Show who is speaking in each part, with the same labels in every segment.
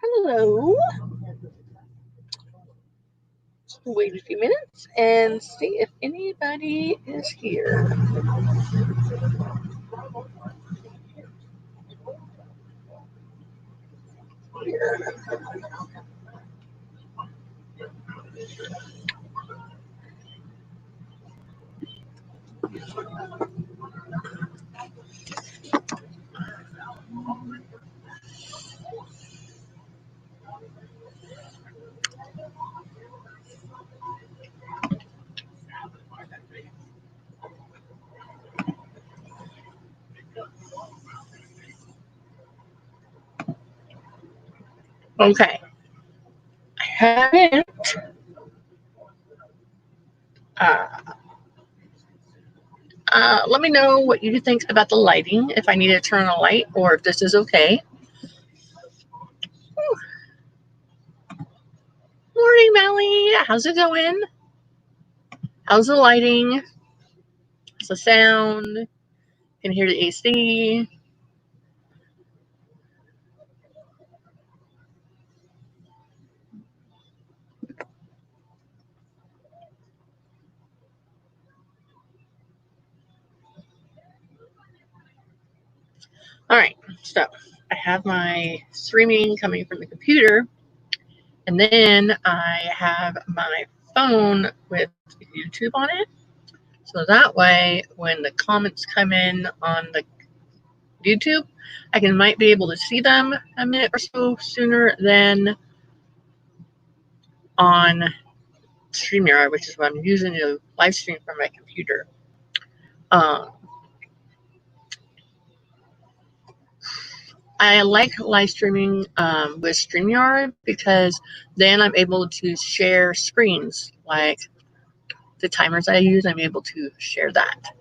Speaker 1: Hello. Wait a few minutes and see if anybody is here. Okay. I haven't. Uh, Let me know what you think about the lighting, if I need to turn on a light or if this is okay. Morning, Melly. How's it going? How's the lighting? How's the sound? Can hear the AC. All right. So I have my streaming coming from the computer, and then I have my phone with YouTube on it. So that way, when the comments come in on the YouTube, might be able to see them a minute or so sooner than on StreamYard, which is what I'm using to live stream from my computer. I like live streaming with StreamYard because then I'm able to share screens. Like the timers I use, I'm able to share that.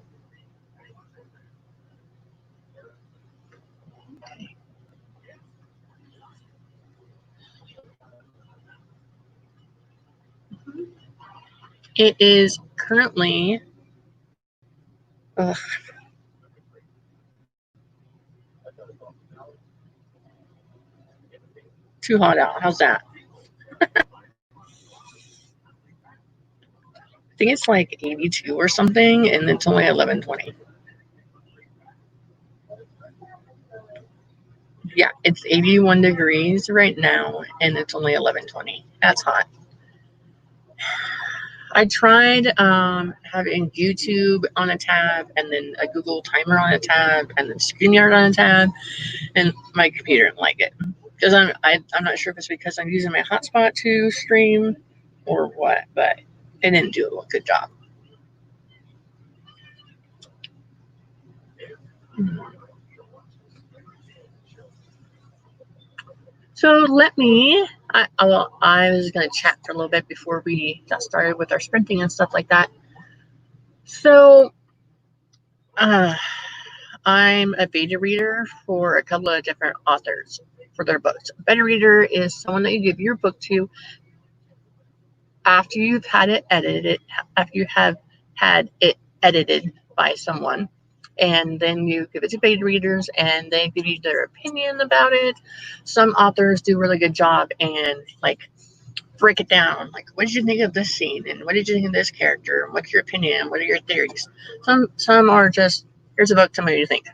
Speaker 1: Okay. It is currently too hot out. How's that? I think it's like 82 or something, and it's only 11:20. Yeah, it's 81 degrees right now, and it's only 11:20. That's hot. I tried having YouTube on a tab, and then a Google timer on a tab, and then StreamYard on a tab, and my computer didn't like it. Because I'm not sure if it's because I'm using my hotspot to stream or what, but it didn't do a good job. So let me. I was going to chat for a little bit before we got started with our sprinting and stuff like that. So, I'm a beta reader for a couple of different authors for their books. A beta reader is someone that you give your book to after you've had it edited, after you have had it edited by someone. And then you give it to beta readers and they give you their opinion about it. Some authors do a really good job and like break it down. Like, what did you think of this scene? And what did you think of this character? And what's your opinion? What are your theories? Some are just, here's a book, tell me what you think.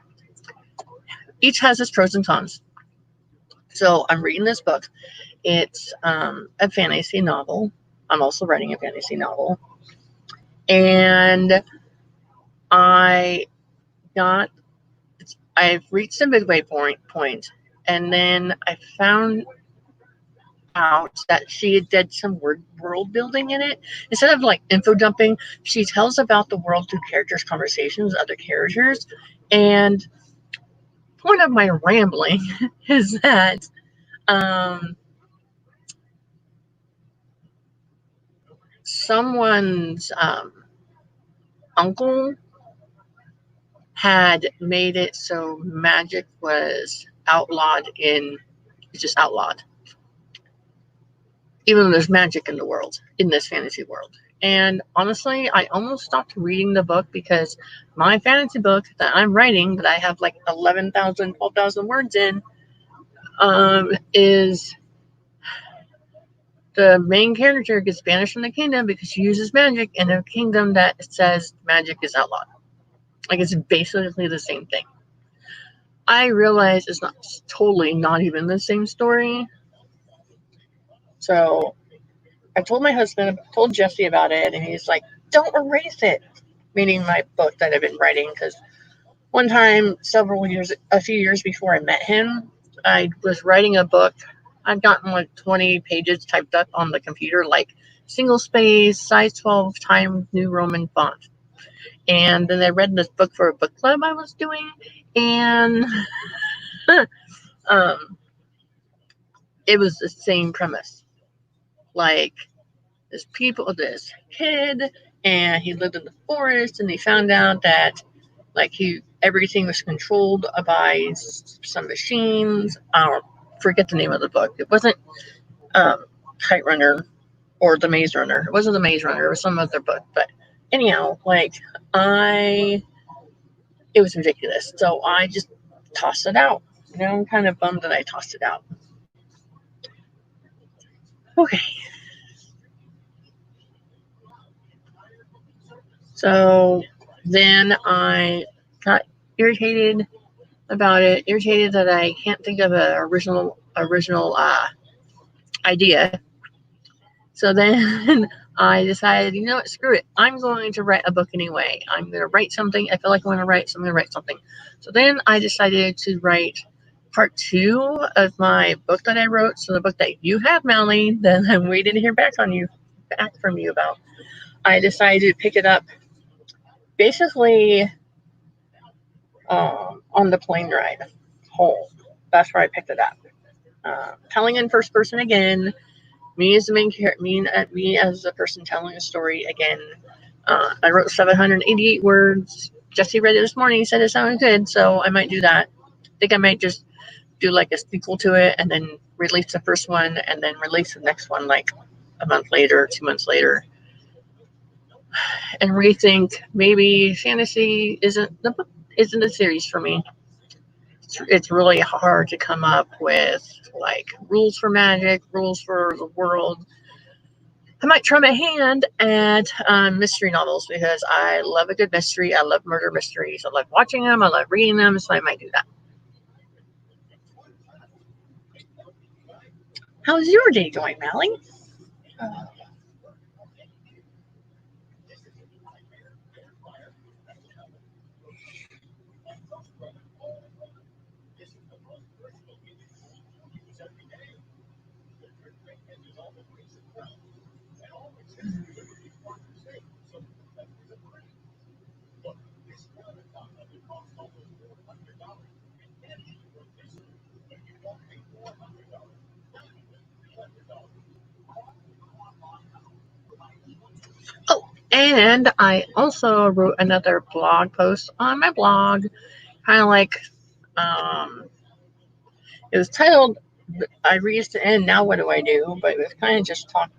Speaker 1: Each has its pros and cons. So I'm reading this book. It's a fantasy novel. I'm also writing a fantasy novel. And I've reached a midway point, and then I found out that she did some world building in it. Instead of like info dumping, she tells about the world through characters' conversations with other characters. And point of my rambling is that someone's uncle had made it so magic was outlawed it's just outlawed. Even though there's magic in the world, in this fantasy world. And honestly, I almost stopped reading the book because my fantasy book that I'm writing, that I have like 11,000, 12,000 words in, is the main character gets banished from the kingdom because she uses magic in a kingdom that says magic is outlawed. Like, it's basically the same thing. I realize it's not totally not even the same story. So I told my husband, told Jesse about it, and he's like, don't erase it. Meaning my book that I've been writing, because one time, a few years before I met him, I was writing a book. I'd gotten like 20 pages typed up on the computer, like single space, size 12, Times New Roman font. And then I read this book for a book club I was doing, and it was the same premise. Like, this kid, and he lived in the forest, and he found out that everything was controlled by some machines. I don't forget the name of the book. It wasn't Kite Runner or The Maze Runner. It wasn't The Maze Runner. It was some other book. But anyhow, it was ridiculous. So I just tossed it out. I'm kind of bummed that I tossed it out. Okay. So then I got irritated about it. Irritated that I can't think of an original idea. So then I decided, you know what, screw it. I'm going to write a book anyway. I'm going to write something. I feel like I want to write, so I'm going to write something. So then I decided to write part 2 of my book that I wrote. So the book that you have, Melanie, that I'm waiting to hear back from you about. I decided to pick it up basically on the plane ride home. That's where I picked it up. Telling in first person again. Me as the main character, me as the person telling a story again. I wrote 788 words. Jesse read it this morning. He said it sounded good, so I might do that. I think I might just do like a sequel to it, and then release the first one, and then release the next one like a month later, 2 months later, and rethink maybe fantasy isn't a series for me. It's really hard to come up with like rules for magic, rules for the world. I might try my hand at mystery novels because I love a good mystery. I love murder mysteries. I love watching them. I love reading them. So I might do that. How's your day going, Mally? Oh, and I also wrote another blog post on my blog, kind of like, it was titled I Reached the End, Now What Do I Do? But it was kind of just talk.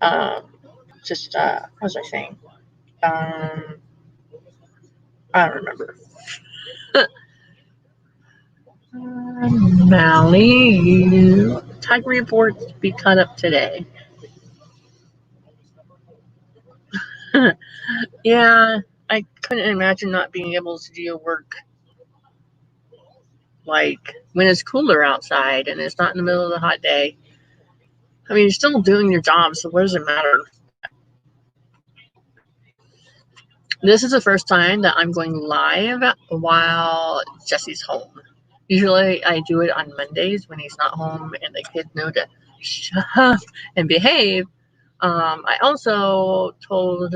Speaker 1: What was I saying? I don't remember. Mally, Tiger Report be cut up today. Yeah, I couldn't imagine not being able to do work like when it's cooler outside and it's not in the middle of the hot day. I mean, you're still doing your job, so what does it matter? This is the first time that I'm going live while Jesse's home. Usually I do it on Mondays when he's not home and the kids know to shut up and behave. I also told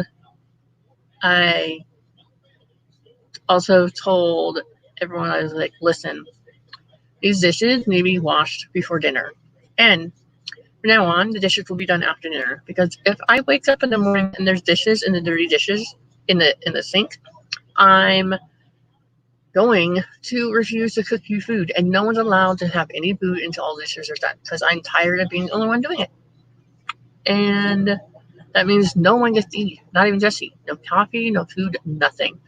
Speaker 1: everyone, I was like, listen, these dishes need to be washed before dinner. And from now on, the dishes will be done after dinner. Because if I wake up in the morning and there's dishes in the dirty dishes in the sink, I'm going to refuse to cook you food. And no one's allowed to have any food until all the dishes are done. Because I'm tired of being the only one doing it. And that means no one gets to eat. Not even Jesse. No coffee, no food, nothing.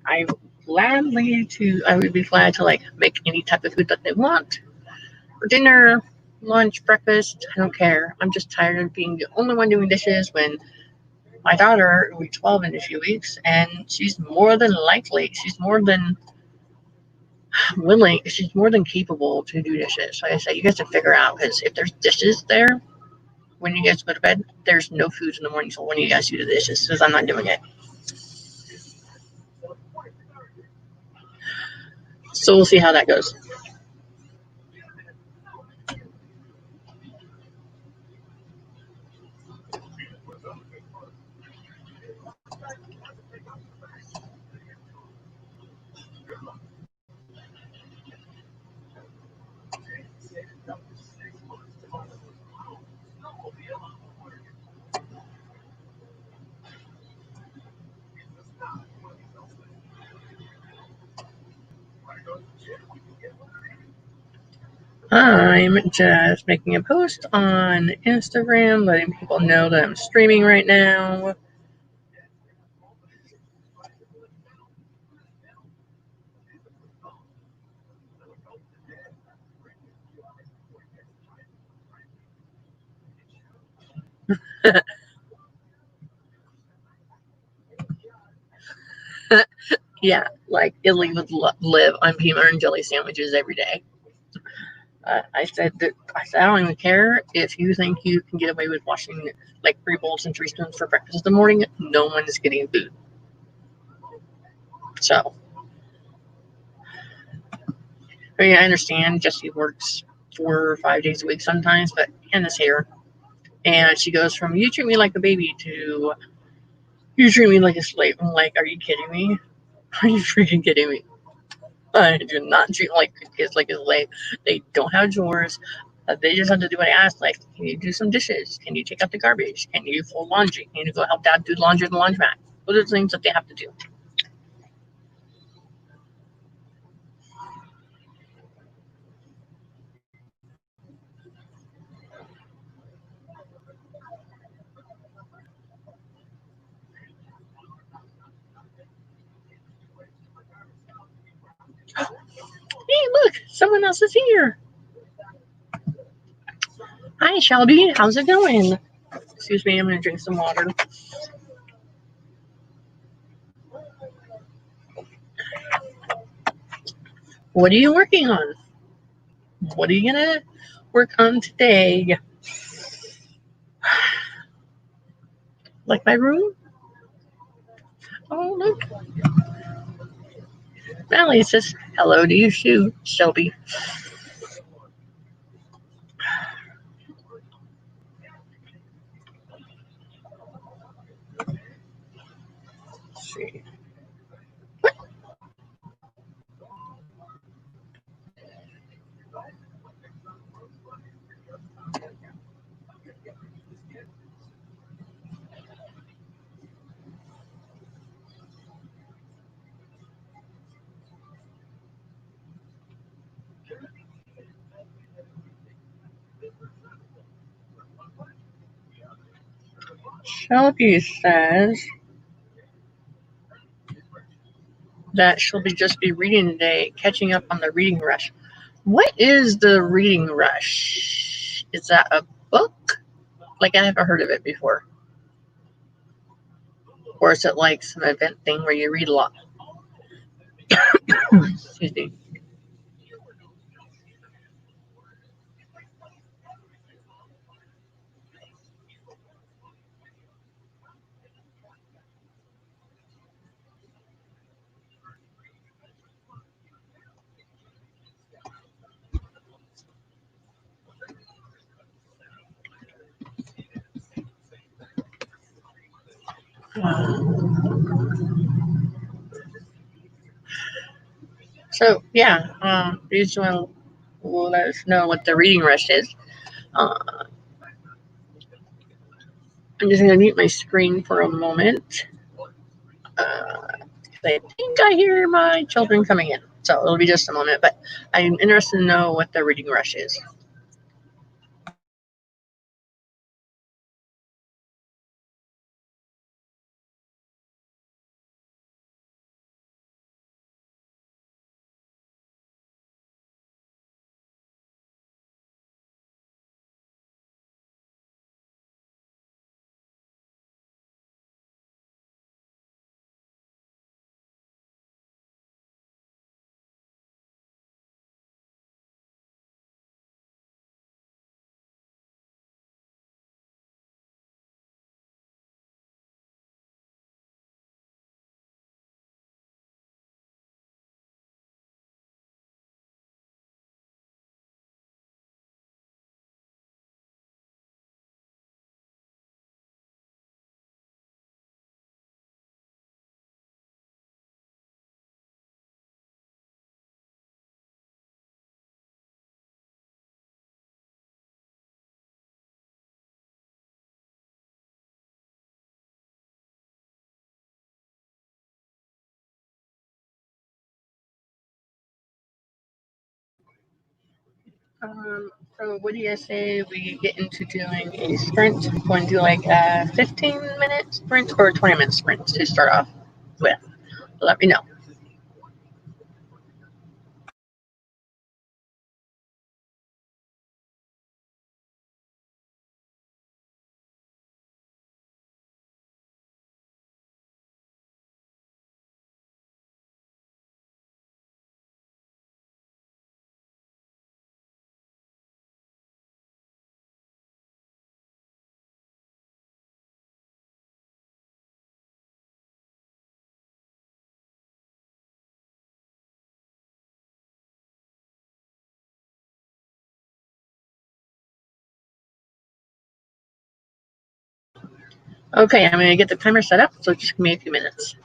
Speaker 1: I would be glad to like make any type of food that they want for dinner, lunch, breakfast. I don't care. I'm just tired of being the only one doing dishes when my daughter will be 12 in a few weeks, and she's more than willing, she's more than capable to do dishes. Like I said, you guys have to figure out because if there's dishes there when you guys go to bed, there's no food in the morning. So when you guys do the dishes, because I'm not doing it. So we'll see how that goes. I'm just making a post on Instagram, letting people know that I'm streaming right now. Yeah, like Illy would live on peanut and jelly sandwiches every day. I said I don't even care if you think you can get away with washing like 3 bowls and 3 spoons for breakfast in the morning. No one is getting food. So I mean, I understand Jessie works 4 or 5 days a week sometimes, but Hannah's here, and she goes from "you treat me like a baby" to "you treat me like a slave." I'm like, are you kidding me? Are you freaking kidding me? I do not treat like kids like a slave. They don't have chores. They just have to do what I ask. Like, can you do some dishes? Can you take out the garbage? Can you fold laundry? Can you go help dad do laundry in the laundromat? Those are the things that they have to do. Hey, look, someone else is here. Hi, Shelby. How's it going? Excuse me, I'm going to drink some water. What are you working on? What are you going to work on today? Like my room? Oh, look. Valley says hello to you, too, Shelby. Let's see. Shelby says that she'll just be reading today, catching up on the reading rush. What is the reading rush? Is that a book? Like I never heard of it before. Or is it like some event thing where you read a lot? Excuse me. So yeah, please will let us know what the reading rush is. Uh, I'm just going to mute my screen for a moment. I think I hear my children coming in, so it'll be just a moment. But I'm interested to know what the reading rush is. So what do you say we get into doing a sprint? Want to do like a 15-minute sprint or a 20-minute sprint to start off with? Let me know. Okay, I'm going to get the timer set up, so just give me a few minutes.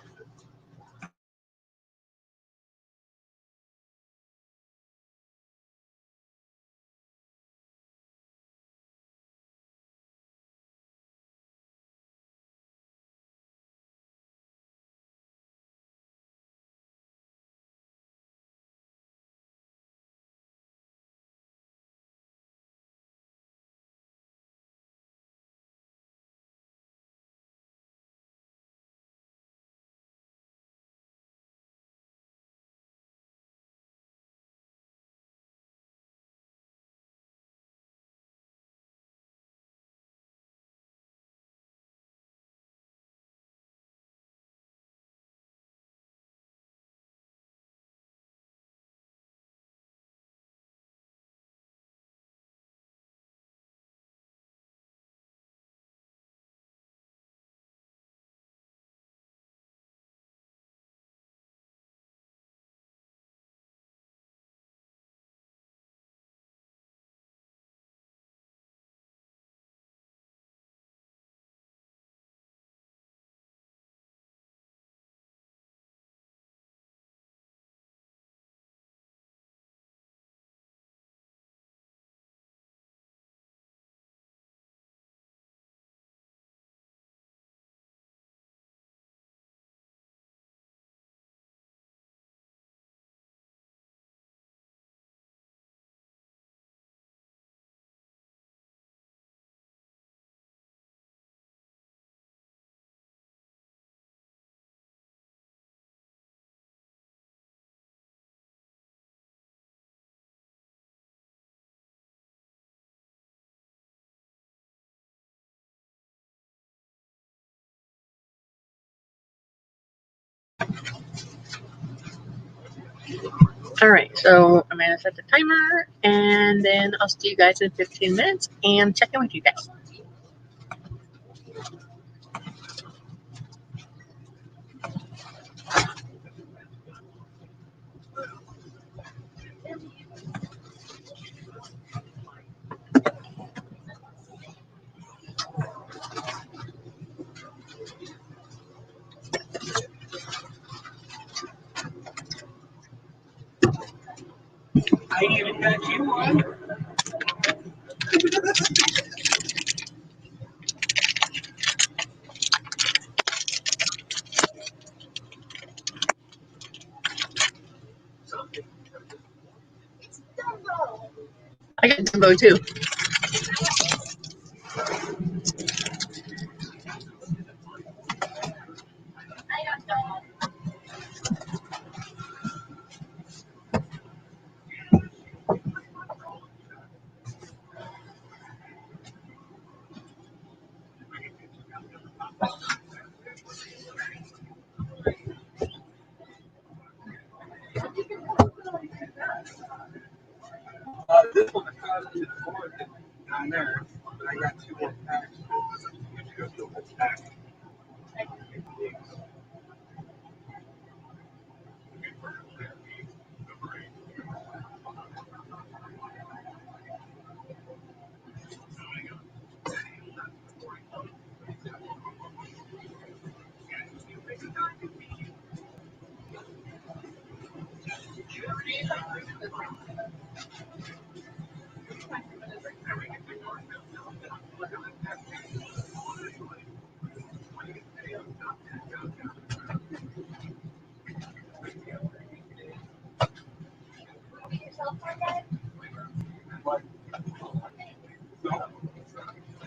Speaker 1: All right, so I'm going to set the timer, and then I'll see you guys in 15 minutes and check in with you guys. I even got you one. I got Dumbo too. This one is more down there. I got two more packs.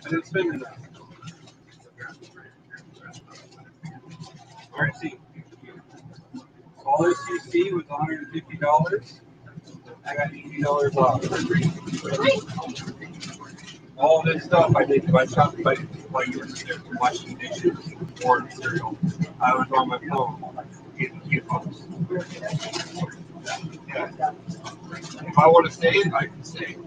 Speaker 2: didn't spend enough. All right, see. All this you see was $150. I got $80 off. All this stuff I did by shop by while you were there washing dishes or cereal. I was on my phone getting coupons. Yeah. If I want to save, I can save.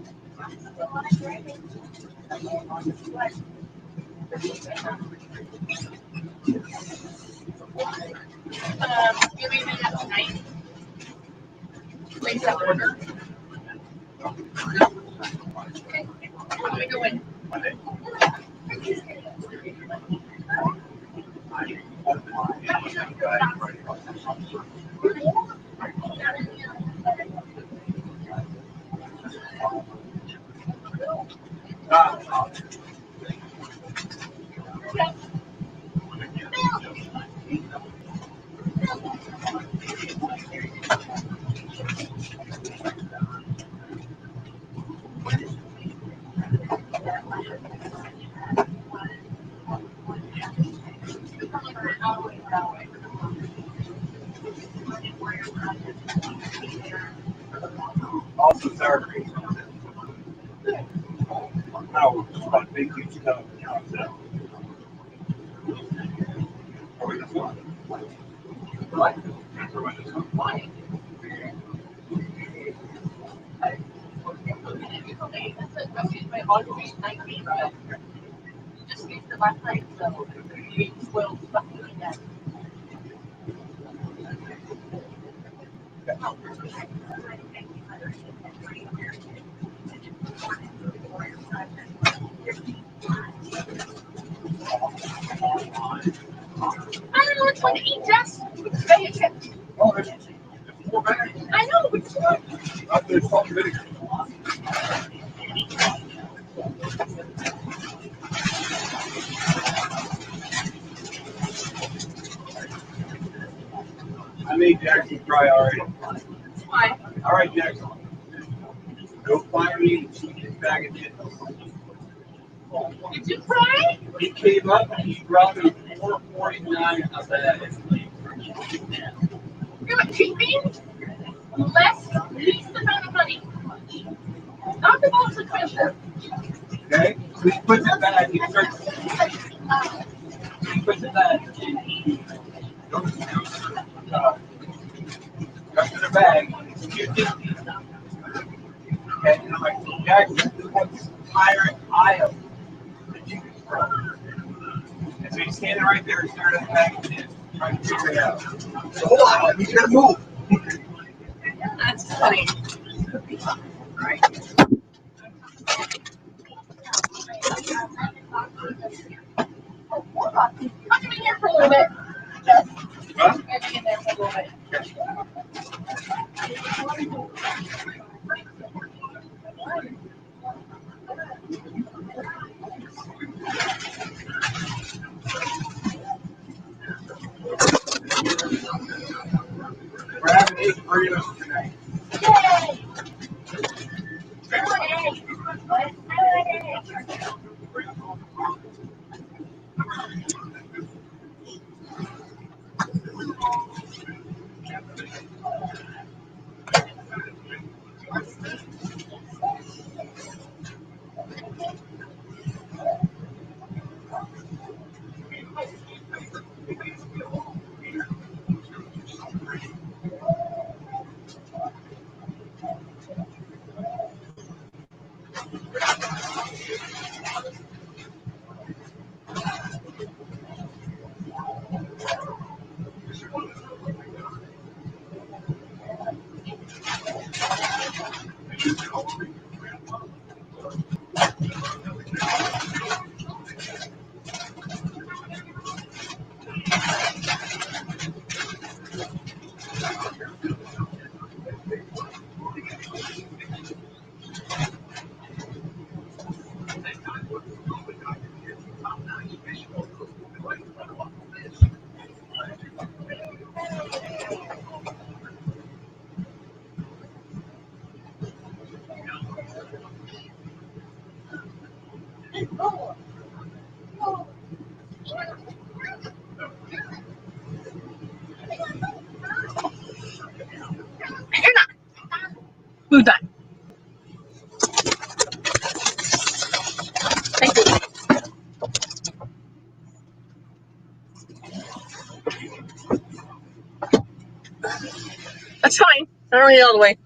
Speaker 1: You leave it at night. Place that order. Okay. Let me go in.
Speaker 2: Also, sour cream. Now, about big huge cup. Are we this one? What?
Speaker 1: My laundry might be, but just used it last night, so you spoiled stuff like that. I don't know which one to eat, Jess. Pay attention.
Speaker 2: Oh, there's 4 bags.
Speaker 1: I know which one.
Speaker 2: There's salt and vinegar. I made Jackson try already.
Speaker 1: Why?
Speaker 2: All right, Jackson. Go find me the cheapest bag of chips.
Speaker 1: Did you try?
Speaker 2: He came up and he brought me $4.49 a bag.
Speaker 1: You're a cheaping? Least amount of money. Not the most expensive.
Speaker 2: Okay? So he puts it back. He puts it back. Comes in a bag. It's $2.50. Okay, and I'm like, Jackson, this is what's higher aisle that you can throw. And so he's standing right there, staring at the bag and trying to figure it out. So hold on, you gotta move.
Speaker 1: That's funny.
Speaker 2: Right.
Speaker 1: I'll come in here for a little bit. Just
Speaker 2: Huh?
Speaker 1: get in there for a little bit.
Speaker 2: We're having 8 burritos tonight.
Speaker 1: Yay! Hannah! Who's that? Thank you. That's fine. I don't need it all the way.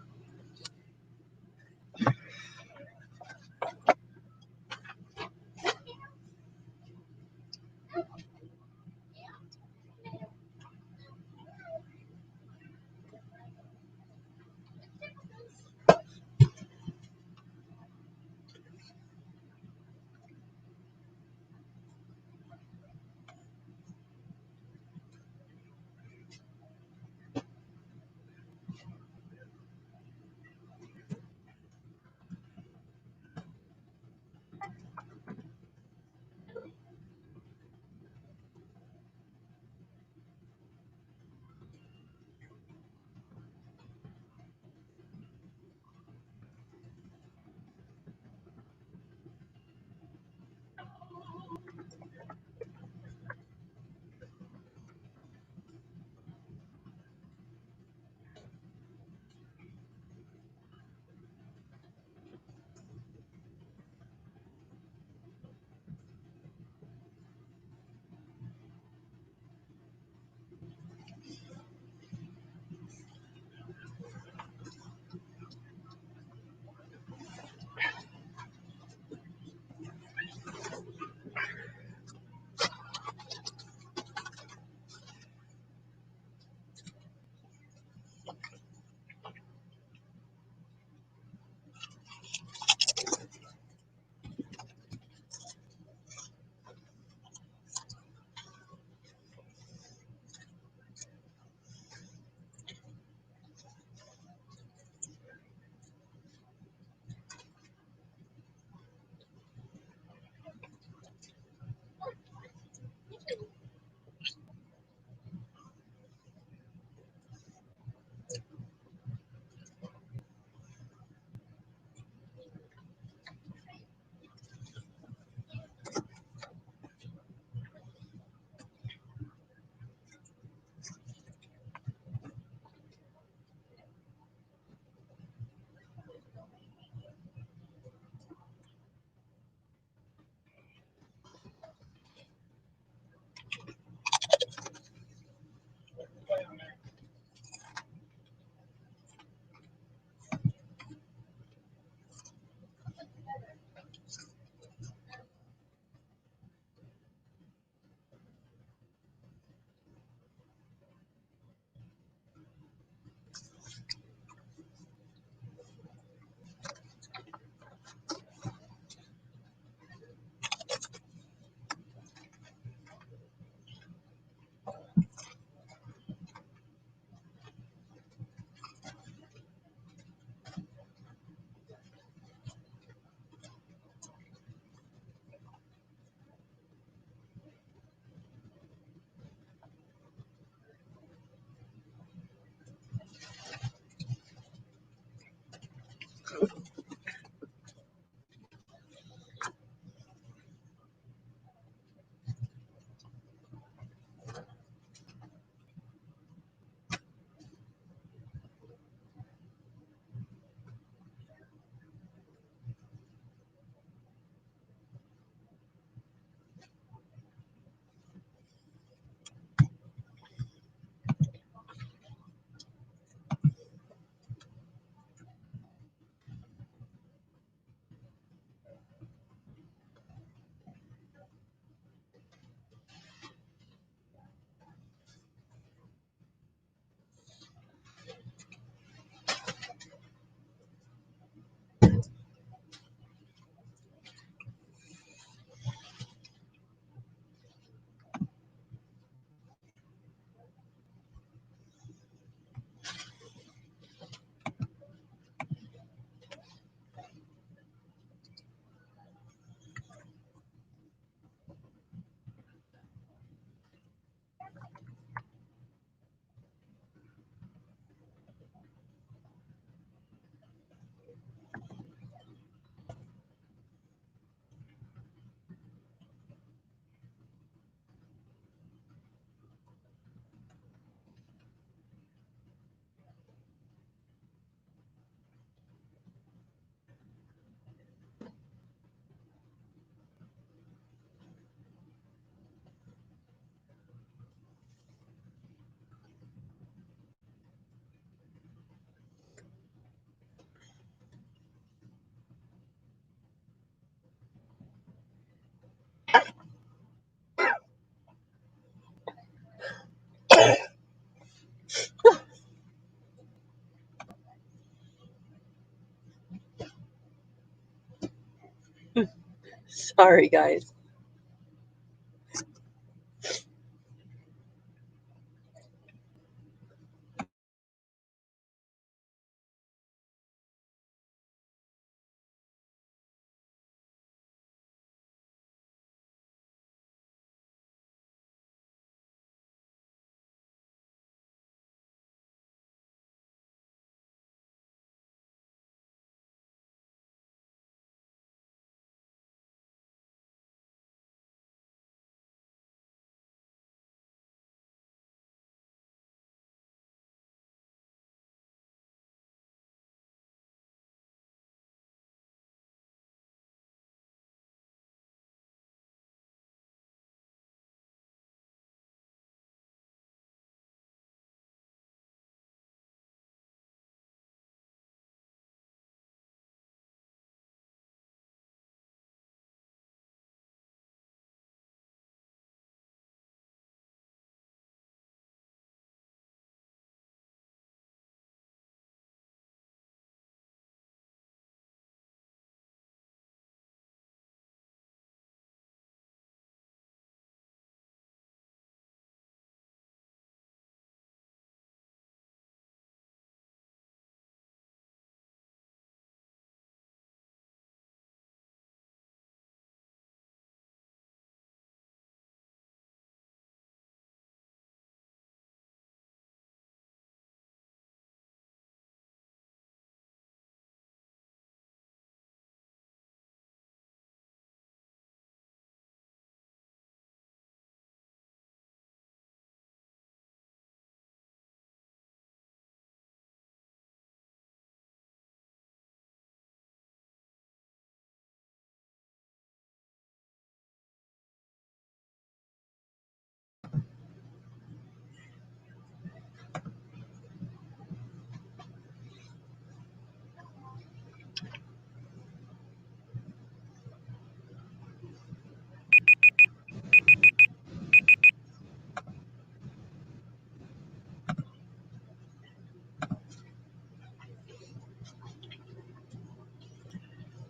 Speaker 1: Sorry, guys.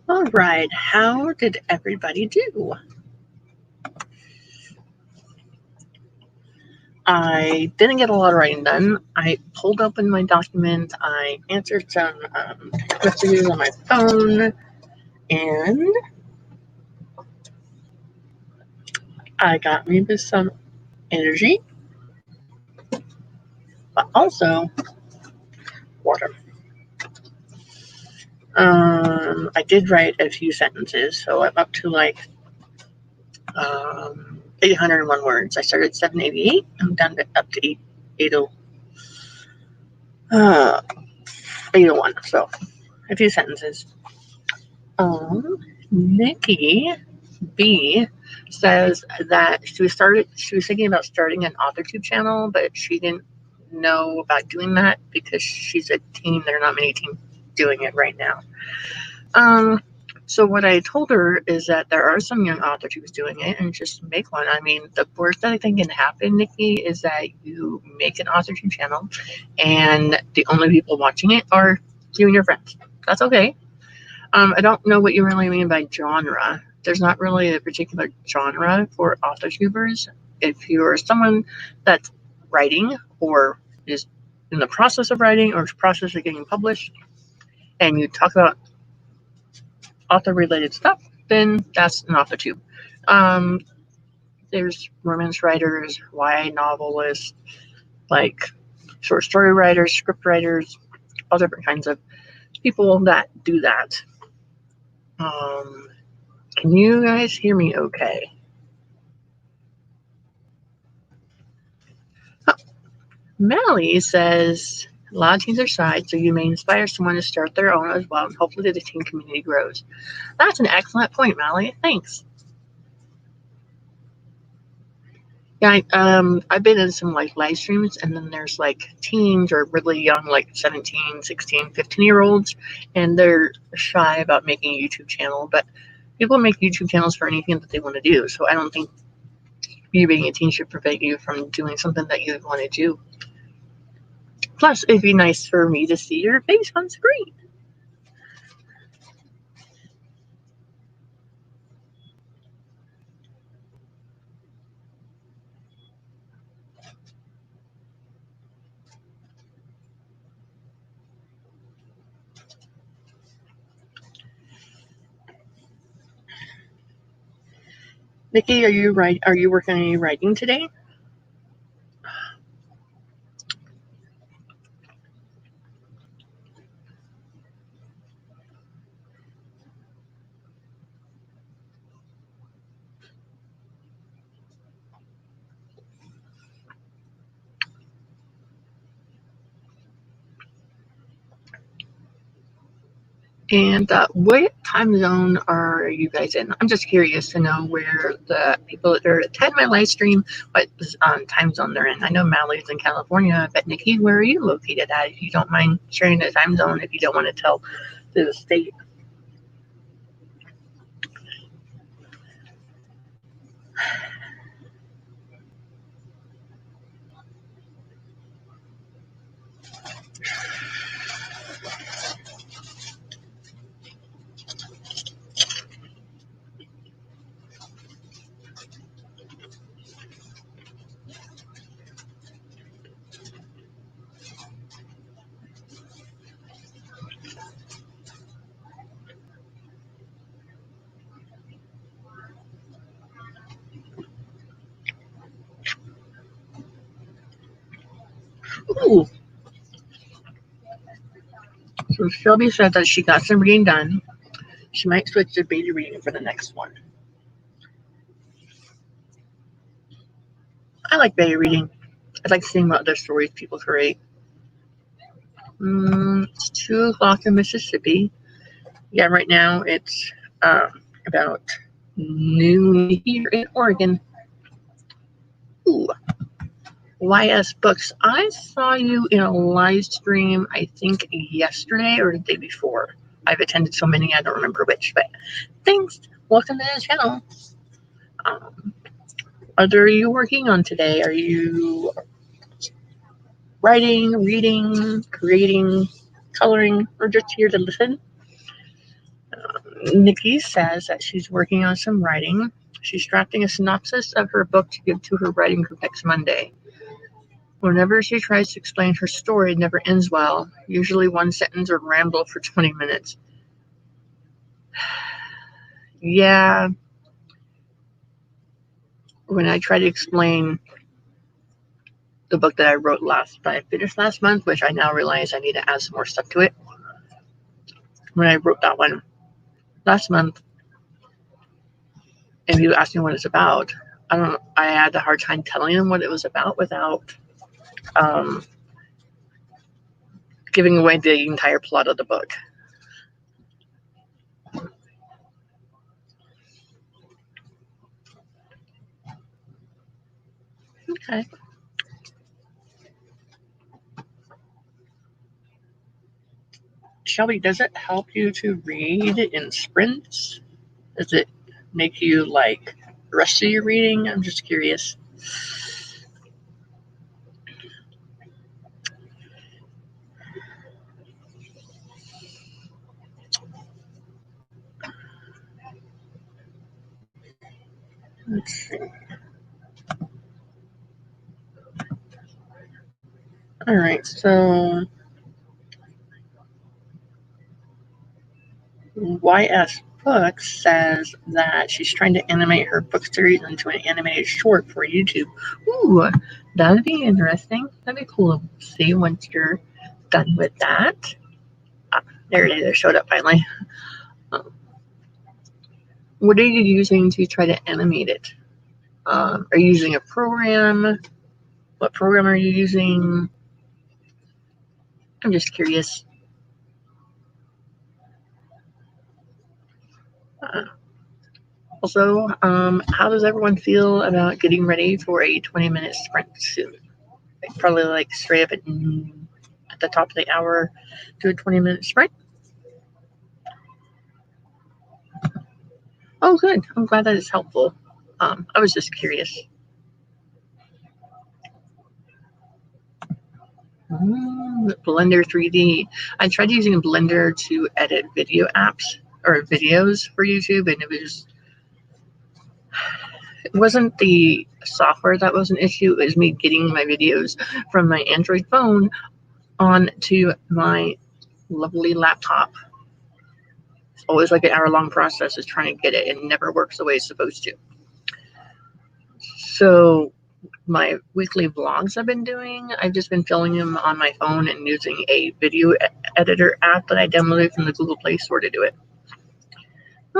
Speaker 1: All right, how did everybody do? I didn't get a lot of writing done. I pulled open my document, I answered some messages on my phone, and I got maybe some energy, but also water. I did write a few sentences, so I'm up to like 801 words. I started at 788. I'm down to up to 801. So a few sentences. Nikki B says that she was thinking about starting an AuthorTube channel, but she didn't know about doing that because she's a teen. There are not many teens doing it right now. So what I told her is that there are some young AuthorTubers doing it, and just make one. I mean, the worst that I think can happen, Nikki, is that you make an AuthorTube channel, and the only people watching it are you and your friends. That's okay. I don't know what you really mean by genre. There's not really a particular genre for AuthorTubers. If you're someone that's writing or is in the process of writing or process of getting published, and you talk about author-related stuff, then that's an AuthorTube. There's romance writers, YA novelists, like short story writers, script writers, all different kinds of people that do that. Can you guys hear me okay? Melly says, a lot of teens are shy, so you may inspire someone to start their own as well, and hopefully the teen community grows. That's an excellent point, Melly. Thanks. Yeah, I've been in some like live streams, and then there's like teens or really young, like 17, 16, 15-year-olds, and they're shy about making a YouTube channel, but people make YouTube channels for anything that they want to do, so I don't think you being a teen should prevent you from doing something that you want to do. Plus, it'd be nice for me to see your face on screen. Nikki, are you working on any writing today? And what time zone are you guys in? I'm just curious to know where the people that are attend my live stream, what time zone they're in. I know Mally's in California, but Nikki, where are you located at? If you don't mind sharing the time zone, if you don't want to tell the state. Ooh. So Shelby said that she got some reading done. She might switch to beta reading for the next one. I like beta reading. I like seeing what other stories people create. It's 2 o'clock in Mississippi. Yeah, right now it's about noon here in Oregon. Ooh. YS Books. I saw you in a live stream, I think yesterday or the day before. I've attended so many, I don't remember which, but thanks. Welcome to the channel. What are you working on today? Are you writing, reading, creating, coloring, or just here to listen? Nikki says that she's working on some writing. She's drafting a synopsis of her book to give to her writing group next Monday. Whenever she tries to explain her story, it never ends well. Usually one sentence or ramble for 20 minutes. Yeah. When I try to explain the book that I finished last month, which I now realize I need to add some more stuff to it. When I wrote that one last month, and you asked me what it's about, I had a hard time telling them what it was about without giving away the entire plot of the book. Okay. Shelby, does it help you to read in sprints? Does it make you like rush through your reading? I'm just curious. Let's see. All right, so YS Books says that she's trying to animate her book series into an animated short for YouTube. Ooh, that'd be interesting. That'd be cool to see once you're done with that. There it is. It showed up finally. What are you using to try to animate it? Are you using a program? What program are you using? I'm just curious. Also, how does everyone feel about getting ready for a 20-minute sprint soon? Probably like straight up at the top of the hour, do a 20-minute sprint. Oh, good. I'm glad that it's helpful. I was just curious. Blender 3D. I tried using Blender to edit video apps or videos for YouTube, and it wasn't the software that was an issue. It was me getting my videos from my Android phone onto my lovely laptop. It's always like an hour-long process is trying to get it, and it never works the way it's supposed to. So my weekly vlogs I've been doing, I've just been filming them on my phone and using a video editor app that I downloaded from the Google Play Store to do it.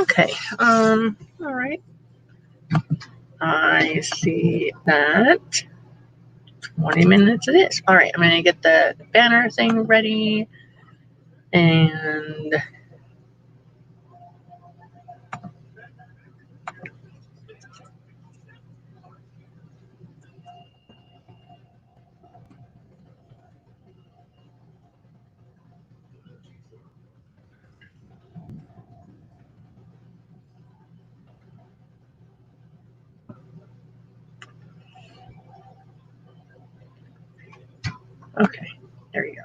Speaker 1: Okay, all right. I see that 20 minutes it is. All right, I'm gonna get the banner thing ready and okay, there you go.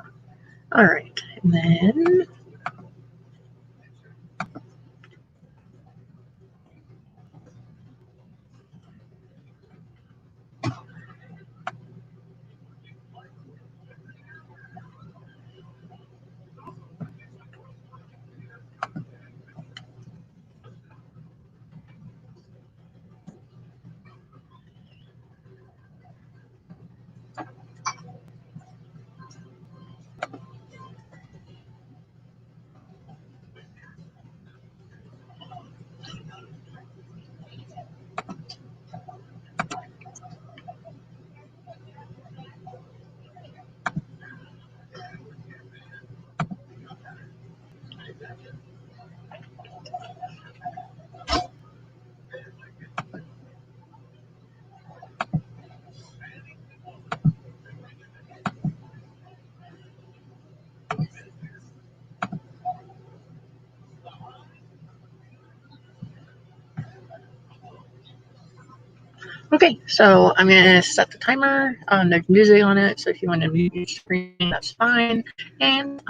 Speaker 1: All right, and then okay, so I'm gonna set the timer. There's music on it, so if you want to mute your screen, that's fine. And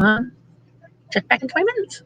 Speaker 1: check back in 20 minutes.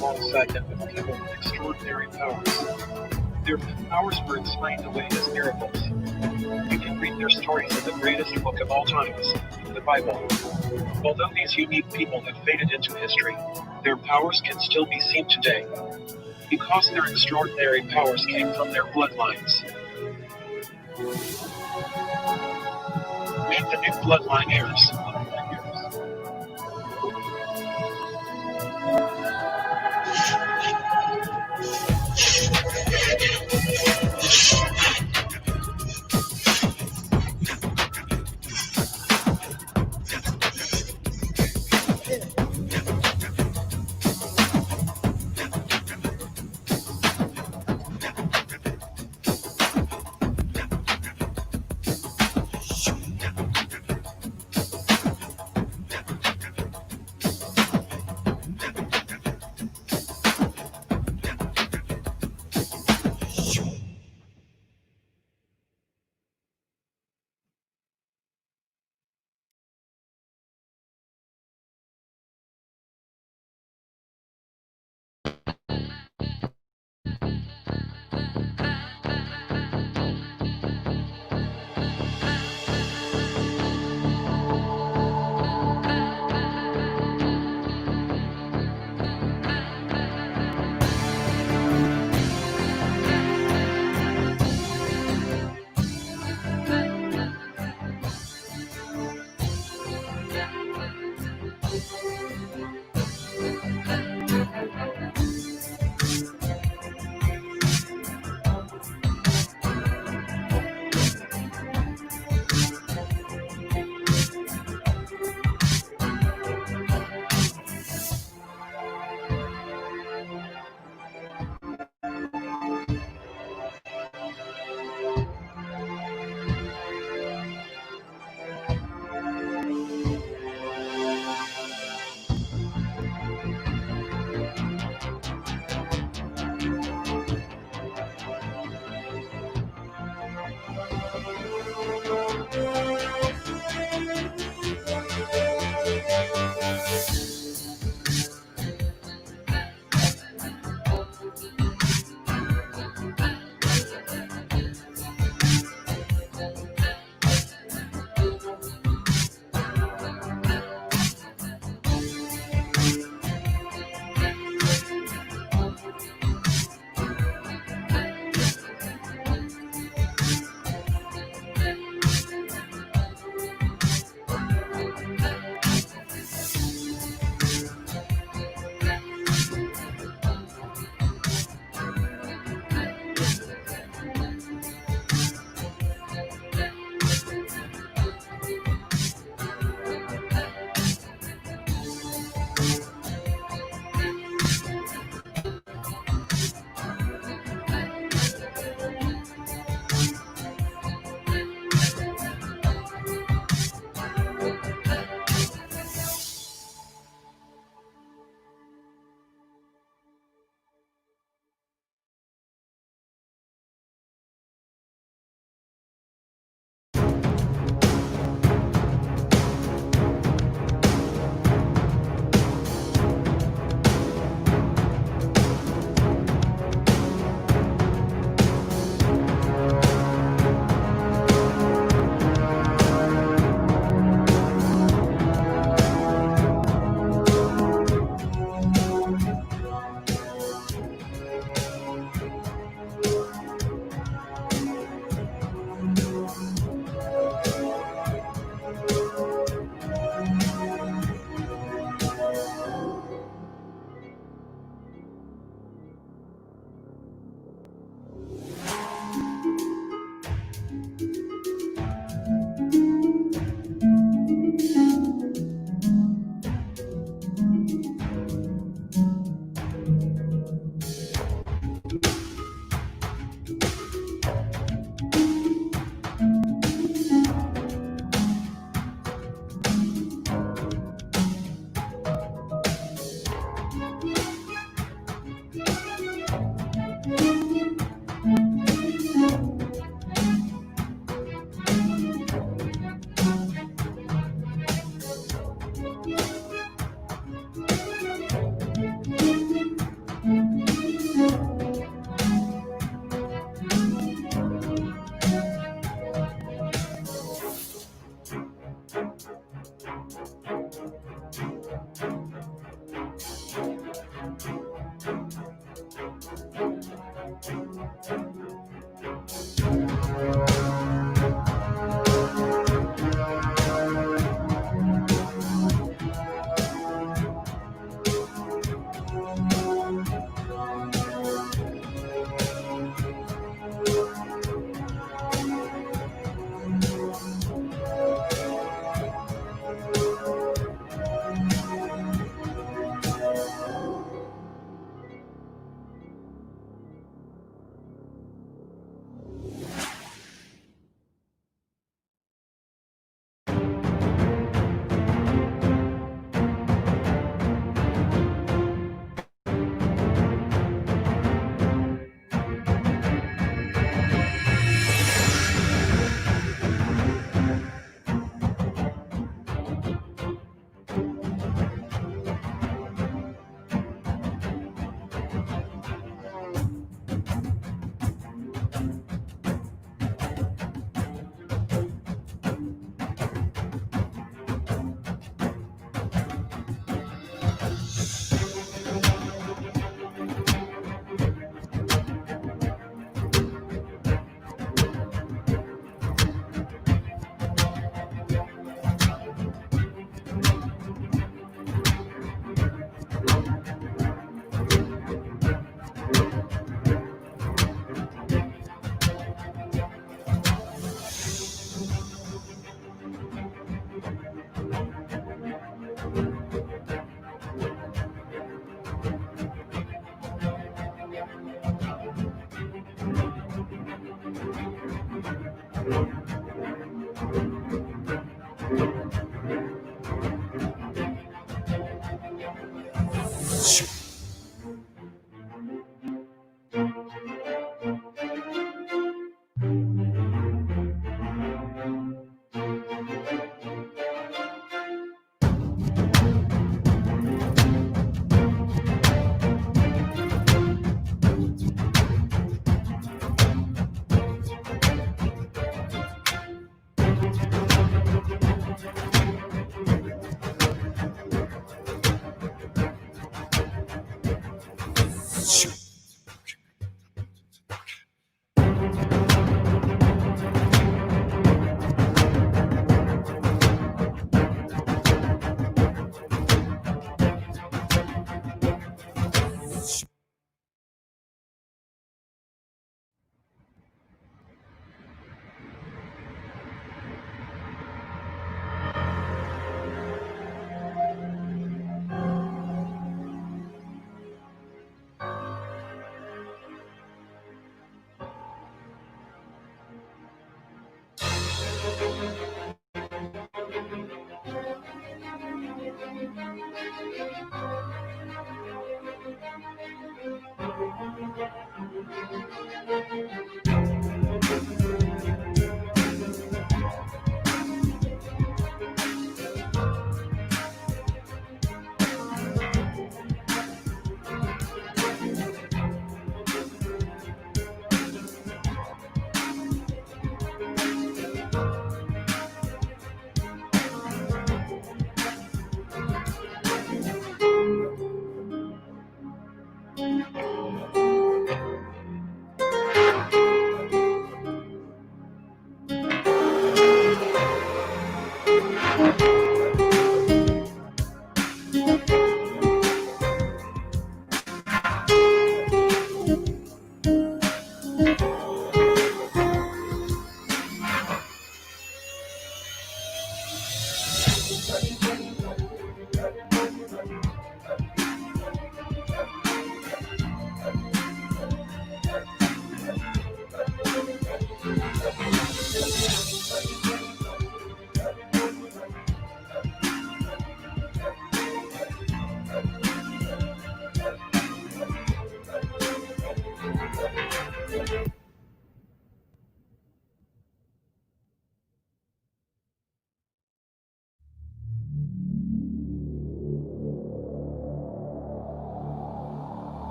Speaker 3: Alongside with people with extraordinary powers. Their powers were explained away as miracles. You can read their stories in the greatest book of all times, the Bible. Although these unique people have faded into history, their powers can still be seen today. Because their extraordinary powers came from their bloodlines. Meet the new bloodline heirs.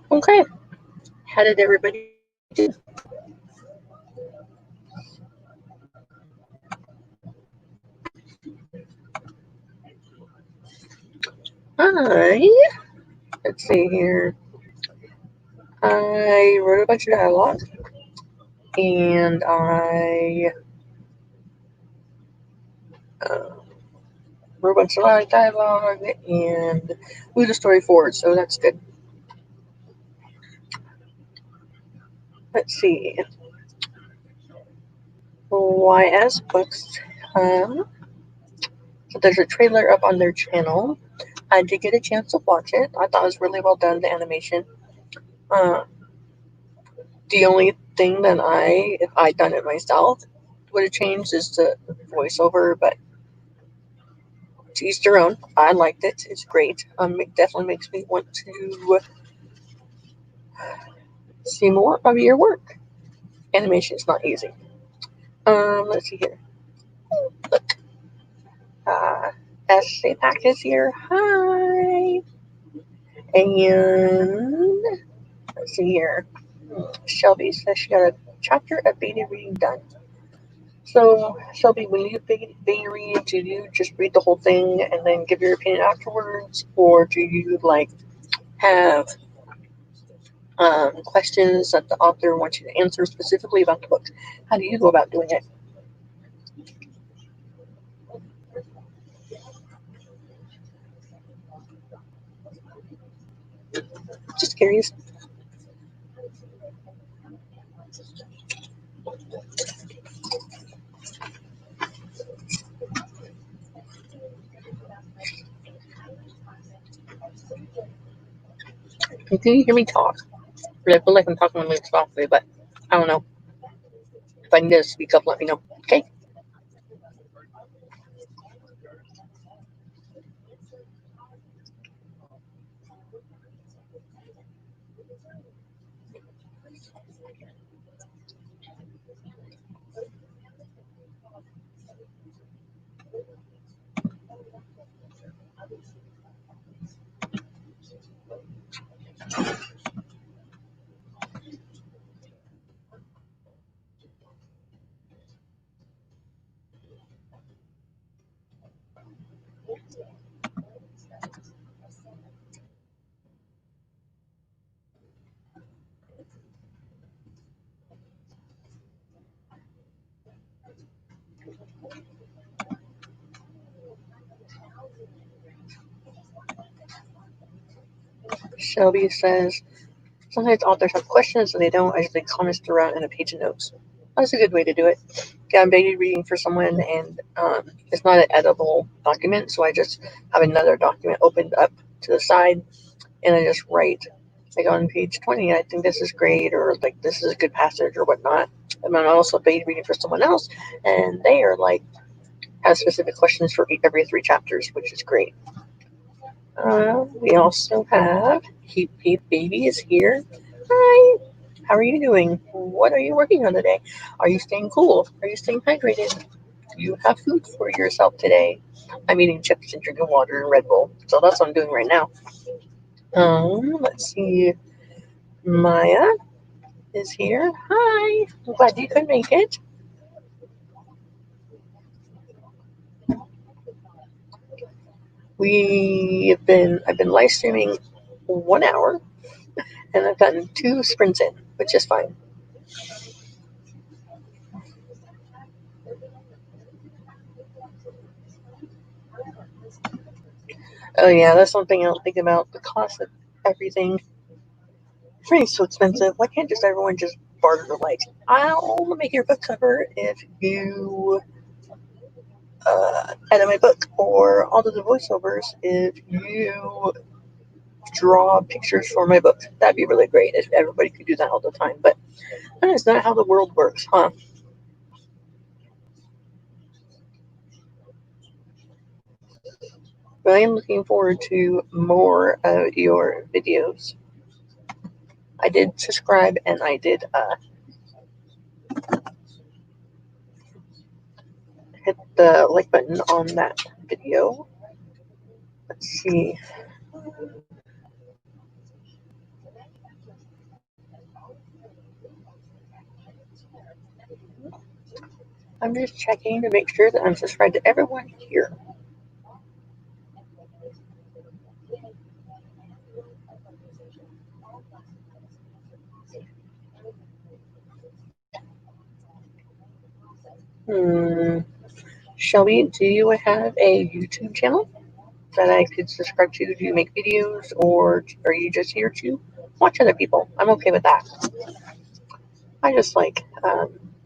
Speaker 1: Okay. How did everybody do? Let's see here. I wrote a bunch of dialogue, and I wrote a bunch of dialogue, and moved the story forward, so that's good. Let's see. YS Books. So there's a trailer up on their channel. I did get a chance to watch it. I thought it was really well done, the animation. The only thing that if I'd done it myself, would have changed is the voiceover, but to each their own. I liked it. It's great. It definitely makes me want to see more of your work. Animation is not easy. Let's see here. Look. Essay Pack is here. Hi. And let's see here. Shelby says she got a chapter of beta reading done. So, Shelby, when you beta read, do you just read the whole thing and then give your opinion afterwards? Or do you have questions that the author wants you to answer specifically about the book? How do you go about doing it? Just curious. Can you hear me talk? I feel like I'm talking really softly, but I don't know. If I need to speak up, let me know. Okay? Shelby says, sometimes authors have questions and they don't. I just make comments throughout and a page of notes. That's a good way to do it. Yeah, I'm beta reading for someone, and it's not an editable document, so I just have another document opened up to the side, and I just write, on page 20, I think this is great, or this is a good passage, or whatnot. And I'm also beta reading for someone else, and they are have specific questions for every 3 chapters, which is great. We also have Heap Baby is here. Hi. How are you doing? What are you working on today? Are you staying cool? Are you staying hydrated? Do you have food for yourself today? I'm eating chips and drinking water and Red Bull. So that's what I'm doing right now. Let's see. Maya is here. Hi. I'm glad you could make it. I've been live streaming 1 hour, and I've gotten 2 sprints in, which is fine. Oh yeah, that's something I don't think about. The cost of everything. Everything's so expensive. Why can't just everyone just barter I'll make your book cover if you edit my book, or I'll do the voiceovers if you draw pictures for my book. That'd be really great if everybody could do that all the time. But that is not how the world works, huh? But I am looking forward to more of your videos. I did subscribe, and I did hit the like button on that video. Let's see. I'm just checking to make sure that I'm subscribed to everyone here. Shelby, do you have a YouTube channel that I could subscribe to? Do you make videos, or are you just here to watch other people? I'm okay with that. I just like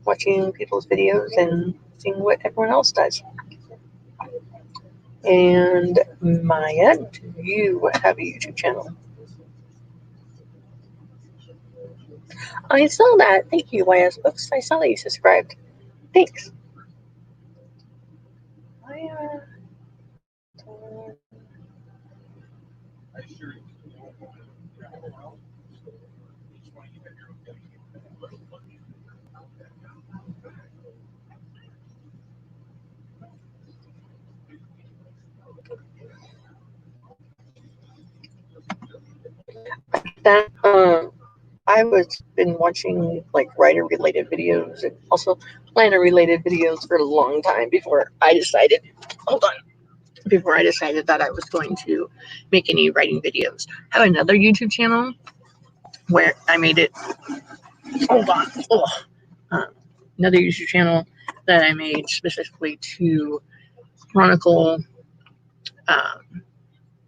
Speaker 1: watching people's videos and seeing what everyone else does. And Maya, do you have a YouTube channel? I saw that. Thank you, YS Books. I saw that you subscribed. Thanks. Maya. That I was been watching like writer related videos and also planner related videos for a long time before I decided. Hold on. Before I decided that I was going to make any writing videos. I have another YouTube channel where I made it. Hold on. Another YouTube channel that I made specifically to chronicle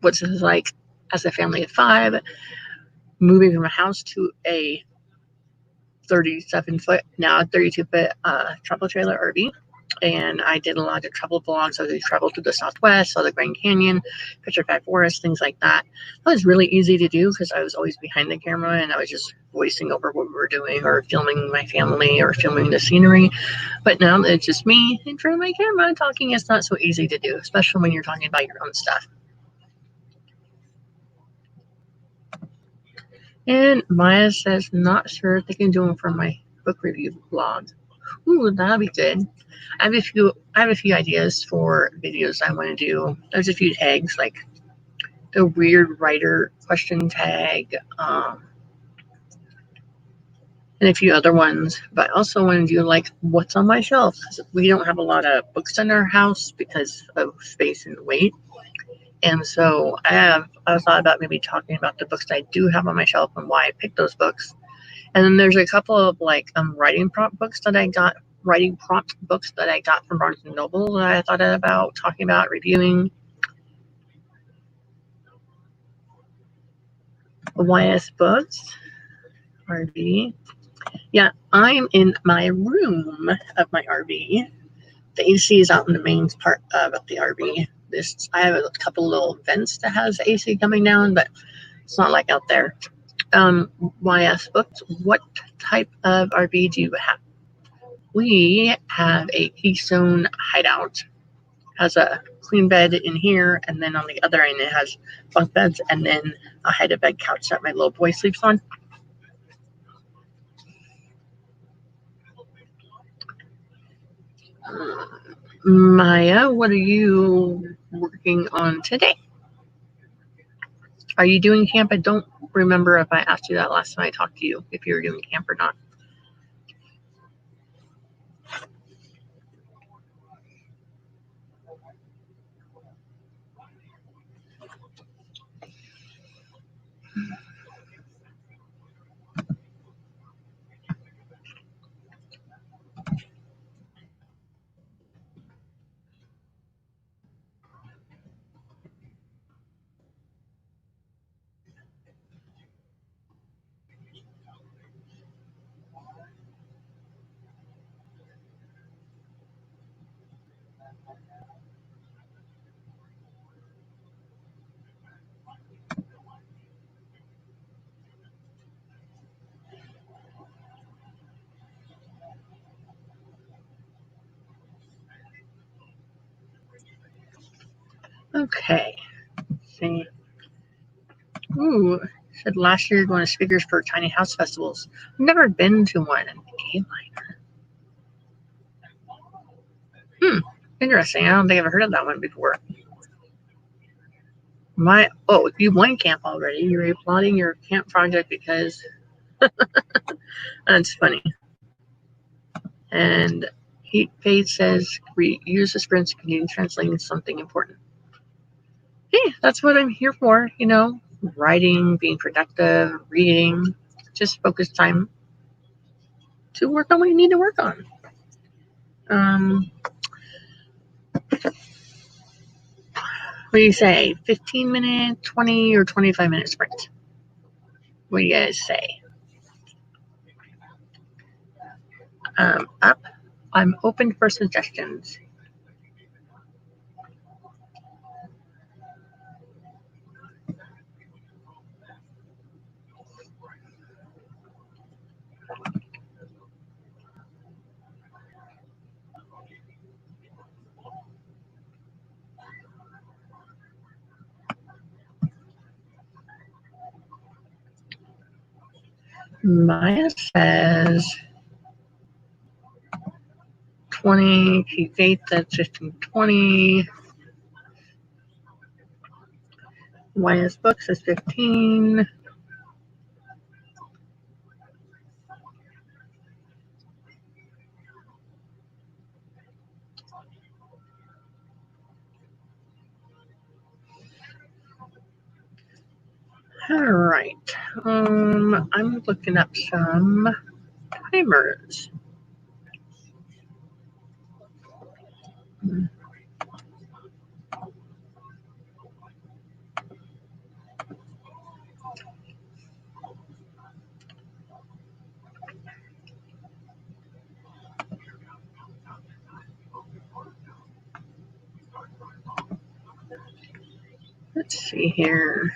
Speaker 1: what's it like as a family of 5, moving from a house to a 37-foot, now 32-foot travel trailer RV. And I did a lot of travel vlogs. I traveled to the Southwest, saw the Grand Canyon, Petrified Forest, things like that. That was really easy to do because I was always behind the camera and I was just voicing over what we were doing or filming my family or filming the scenery. But now it's just me in front of my camera talking. It's not so easy to do, especially when you're talking about your own stuff. And Maya says, not sure if they can do them for my book review vlog. Ooh, that'll be good. I have a few ideas for videos I want to do. There's a few tags like the weird writer question tag, and a few other ones. But I also want to do like what's on my shelf, because we don't have a lot of books in our house because of space and weight. And so I thought about maybe talking about the books I do have on my shelf and why I picked those books. And then there's a couple of like writing prompt books that I got from Barnes & Noble that I thought about talking about, reviewing. YS Books, RV. Yeah, I'm in my room of my RV. The AC is out in the main part of the RV. I have a couple little vents that has AC coming down, but it's not like out there. YS Books, what type of RV do you have? We have a Keystone Hideout. Has a queen bed in here, and then on the other end it has bunk beds, and then a hide-a-bed couch that my little boy sleeps on. Maya, what are you working on today? Are you doing camp? I don't remember if I asked you that last time I talked to you, if you were doing camp or not. Okay. Let's see. Ooh, said last year going to speakers for tiny house festivals. I've never been to one in A-liner. Interesting. I don't think I've ever heard of that one before. You won camp already. You're applauding your camp project because that's funny. And Faith says, use the sprints to continue translating something important. Hey, that's what I'm here for, writing, being productive, reading, just focus time to work on what you need to work on. What do you say? 15-minute, 20, or 25-minute sprint? What do you guys say? Up. I'm open for suggestions. Maya says 20. Keep Faith at 15-20. Maya's book says 15. All right. I'm looking up some timers. Let's see here.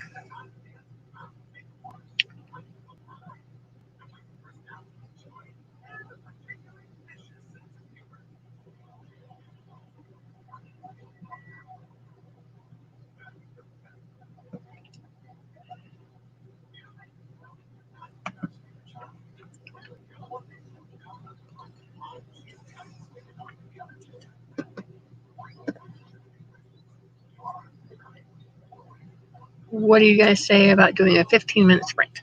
Speaker 1: What do you guys say about doing a 15-minute sprint?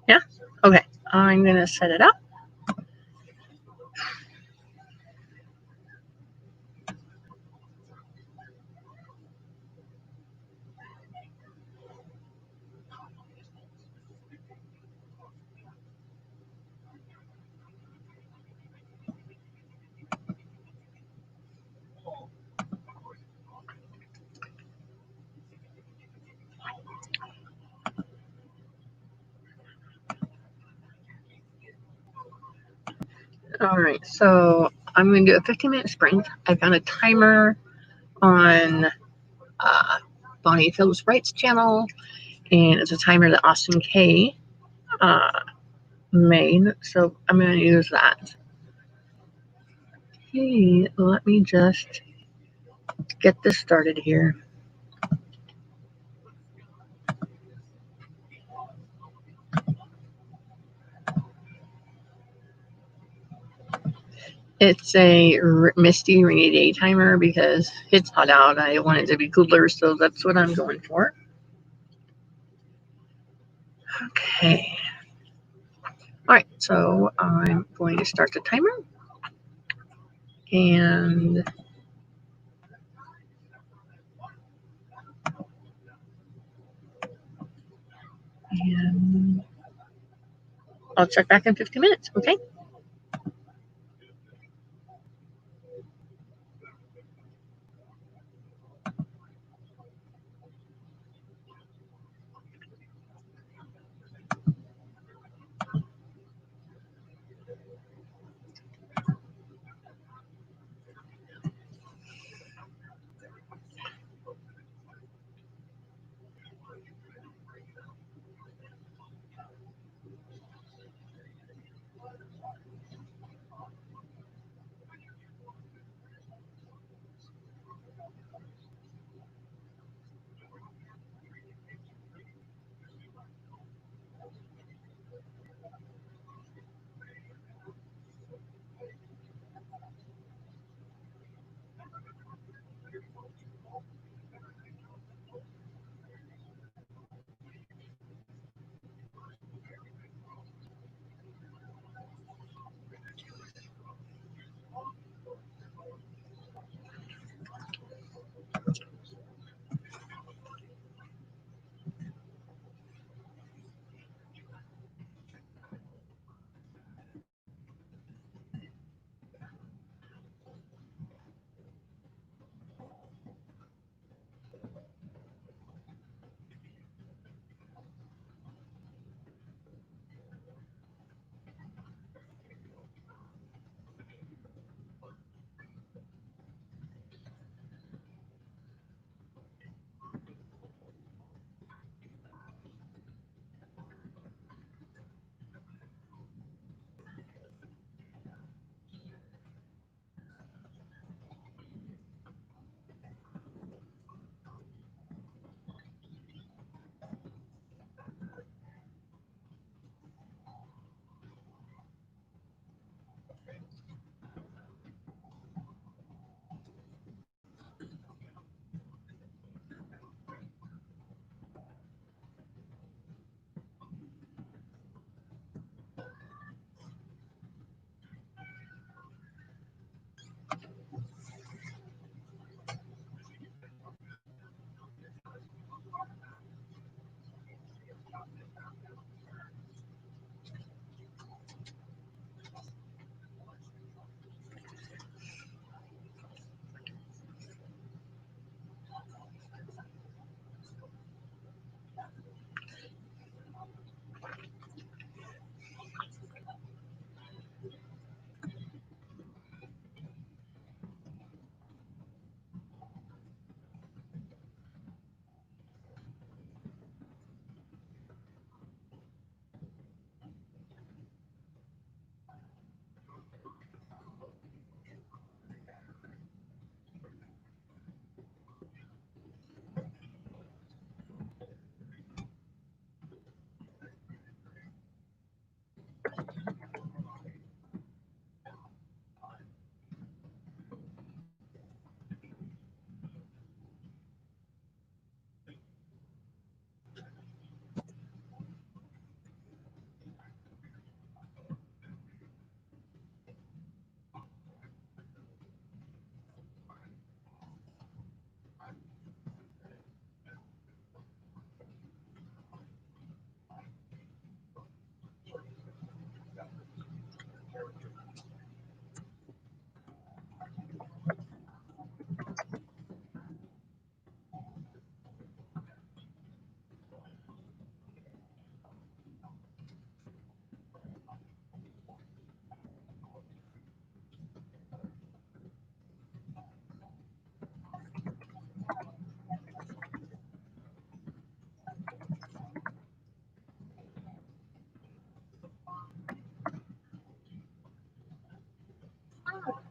Speaker 1: Yeah? Okay. I'm going to set it up. All right. So I'm going to do a 15-minute sprint. I found a timer on Bonnie Phillips Wright's channel, and it's a timer that Austin K made. So I'm going to use that. Hey, let me just get this started here. It's a misty rainy day timer because it's hot out. I want it to be cooler, so that's what I'm going for. Okay. All right, so I'm going to start the timer. And I'll check back in 50 minutes, okay?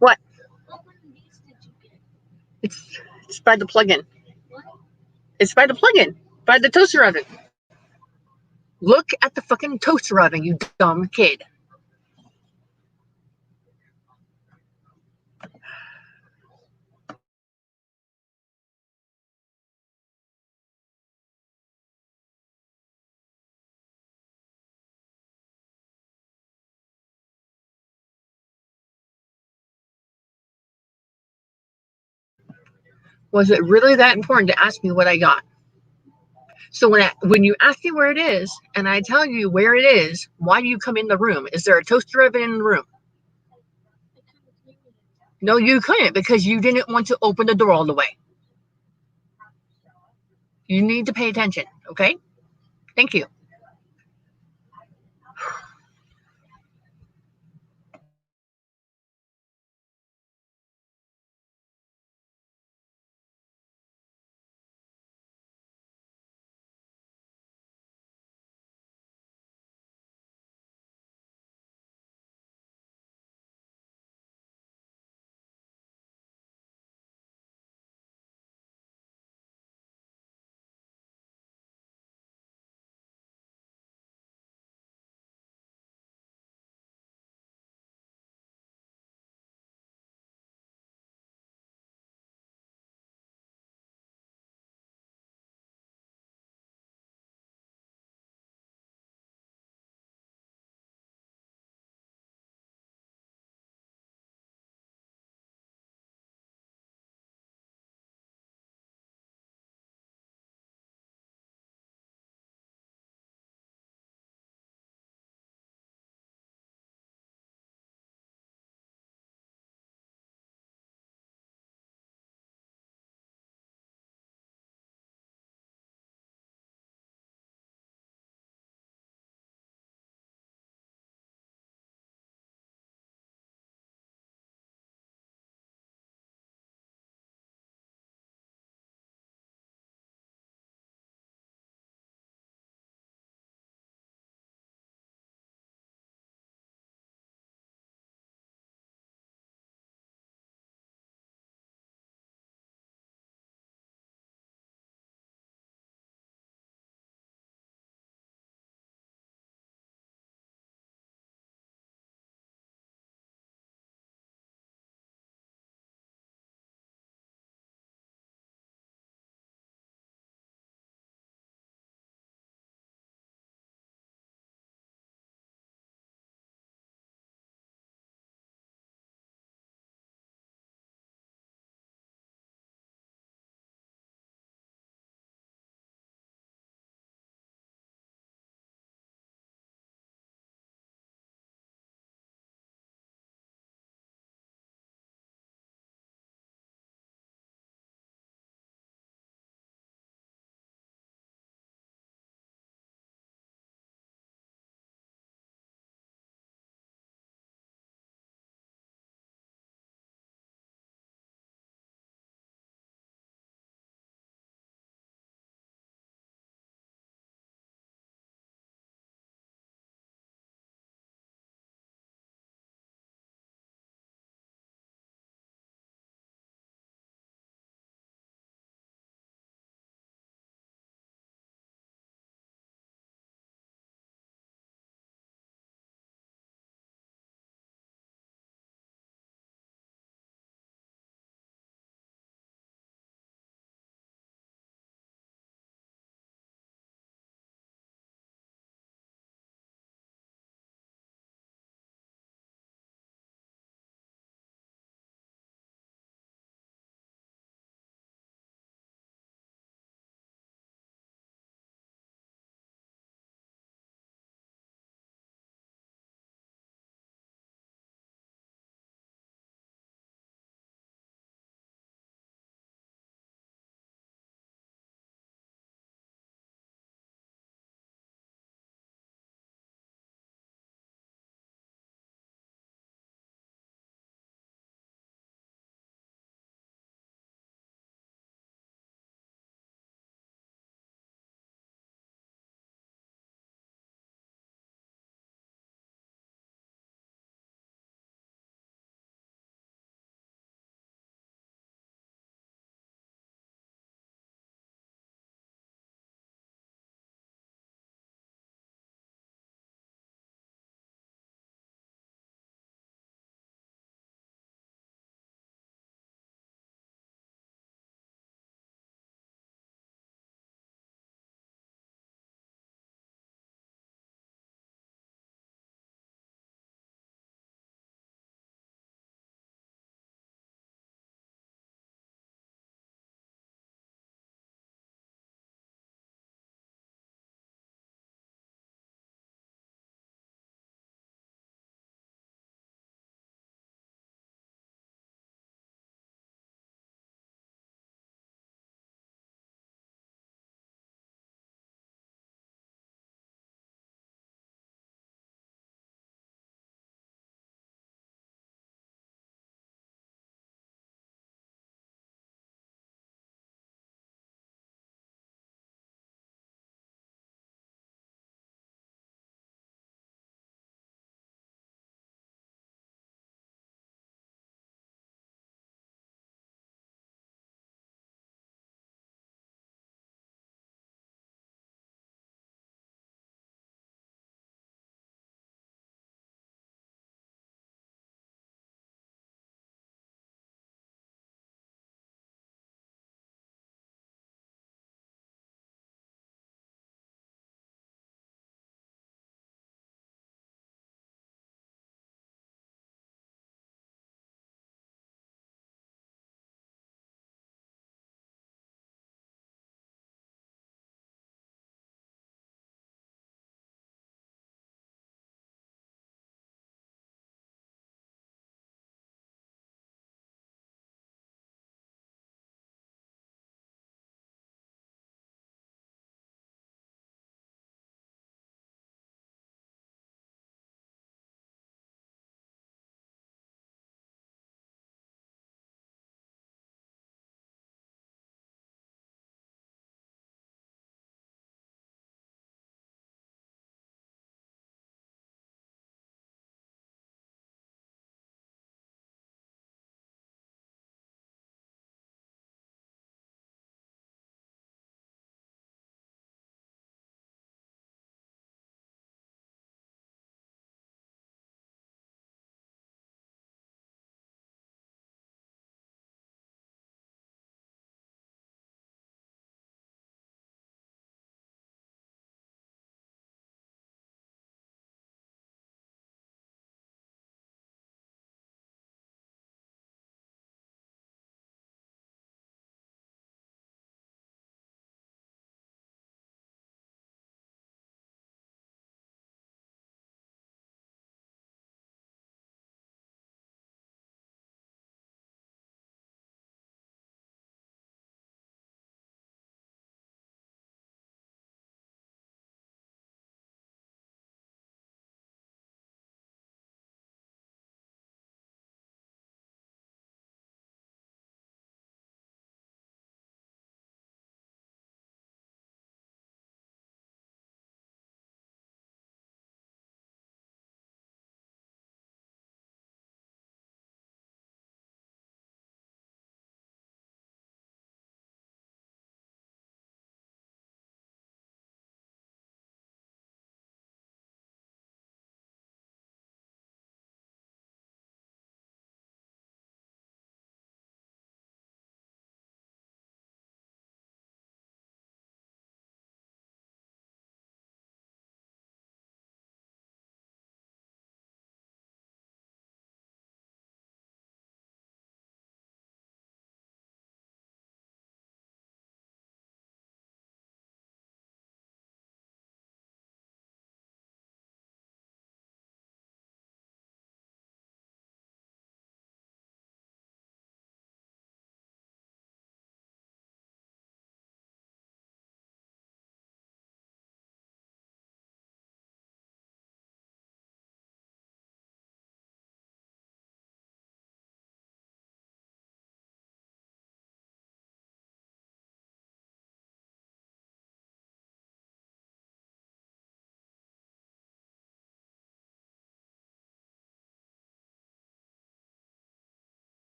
Speaker 1: What?
Speaker 4: What one of these did you get?
Speaker 1: It's by the plug-in.
Speaker 4: What?
Speaker 1: It's by the plug-in. By the toaster oven. Look at the fucking toaster oven, you dumb kid. Was it really that important to ask me what I got? So when you ask me where it is, and I tell you where it is, why do you come in the room? Is there a toaster oven in the room?
Speaker 4: I couldn't hear you.
Speaker 1: No, you couldn't because you didn't want to open the door all the way. You need to pay attention, okay? Thank you.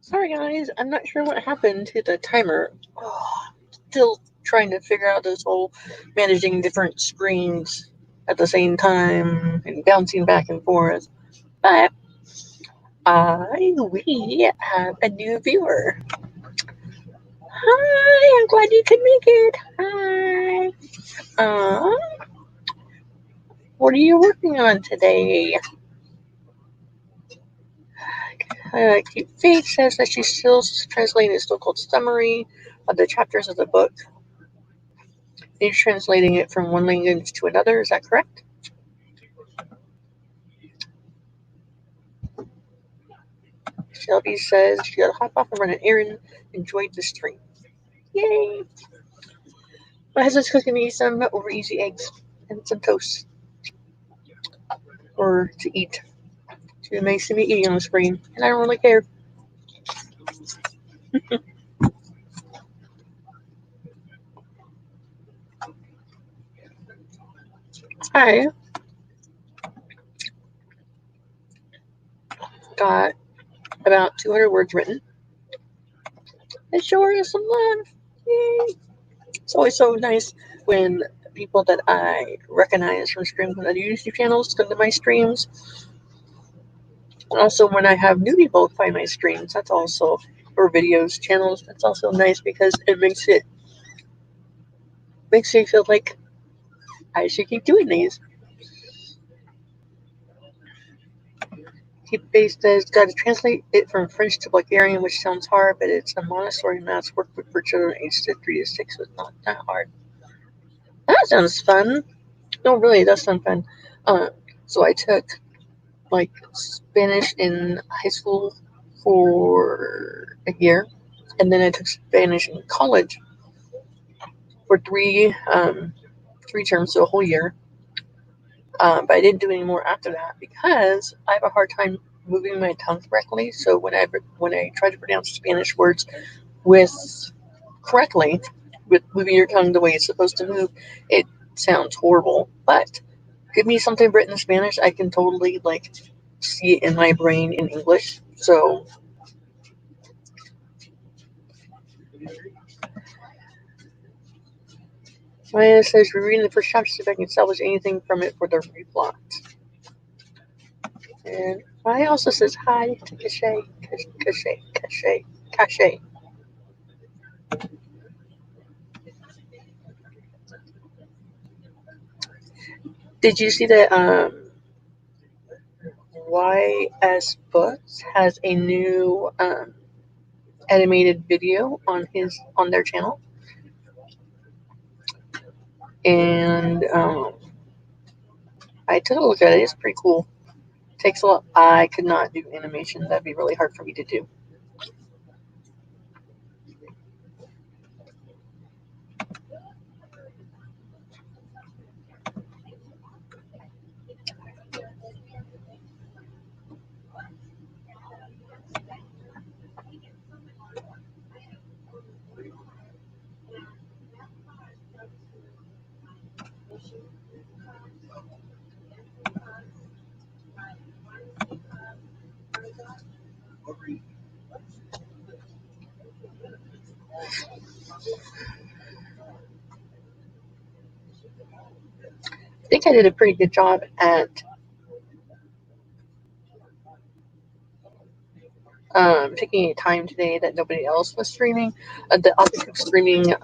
Speaker 1: Sorry guys, I'm not sure what happened to the timer. Oh, still trying to figure out this whole managing different screens at the same time and bouncing back and forth. But we have a new viewer. Hi, I'm glad you could make it. Hi. What are you working on today? Cute Faith says that she's still translating a so-called summary of the chapters of the book. You're translating it from one language to another, is that correct? Shelby says she got to hop off and run an errand. Enjoyed the stream. Yay! My husband's cooking me some over easy eggs and some toast or to eat. She may see me eating on the screen, and I don't really care. I got about 200 words written. And sure is some love. Yay! It's always so nice when people that I recognize from streams on other YouTube channels come to my streams. And also when I have new people find my streams, that's also, or videos, channels, that's also nice because it makes me feel like I should keep doing these. Keep Base says, got to translate it from French to Bulgarian, which sounds hard, but it's a Montessori math workbook for children aged 3 to 6, so it's not that hard. That sounds fun. No, really, it does sound fun. So I took like Spanish in high school for a year, and then I took Spanish in college for three terms, so a whole year. But I didn't do any more after that because I have a hard time moving my tongue correctly. So when I try to pronounce Spanish words correctly, with moving your tongue the way it's supposed to move, it sounds horrible. But give me something written in Spanish, I can totally see it in my brain in English. So Maya says, rereading the first chapter, see if I can salvage anything from it for the replot. And Maya also says hi to Cache. Did you see that YS Books has a new animated video on their channel? And I took a look at it. It's pretty cool. Takes a lot. I could not do animation. That'd be really hard for me to do. I think I did a pretty good job at taking a time today that nobody else was streaming. The Optic streaming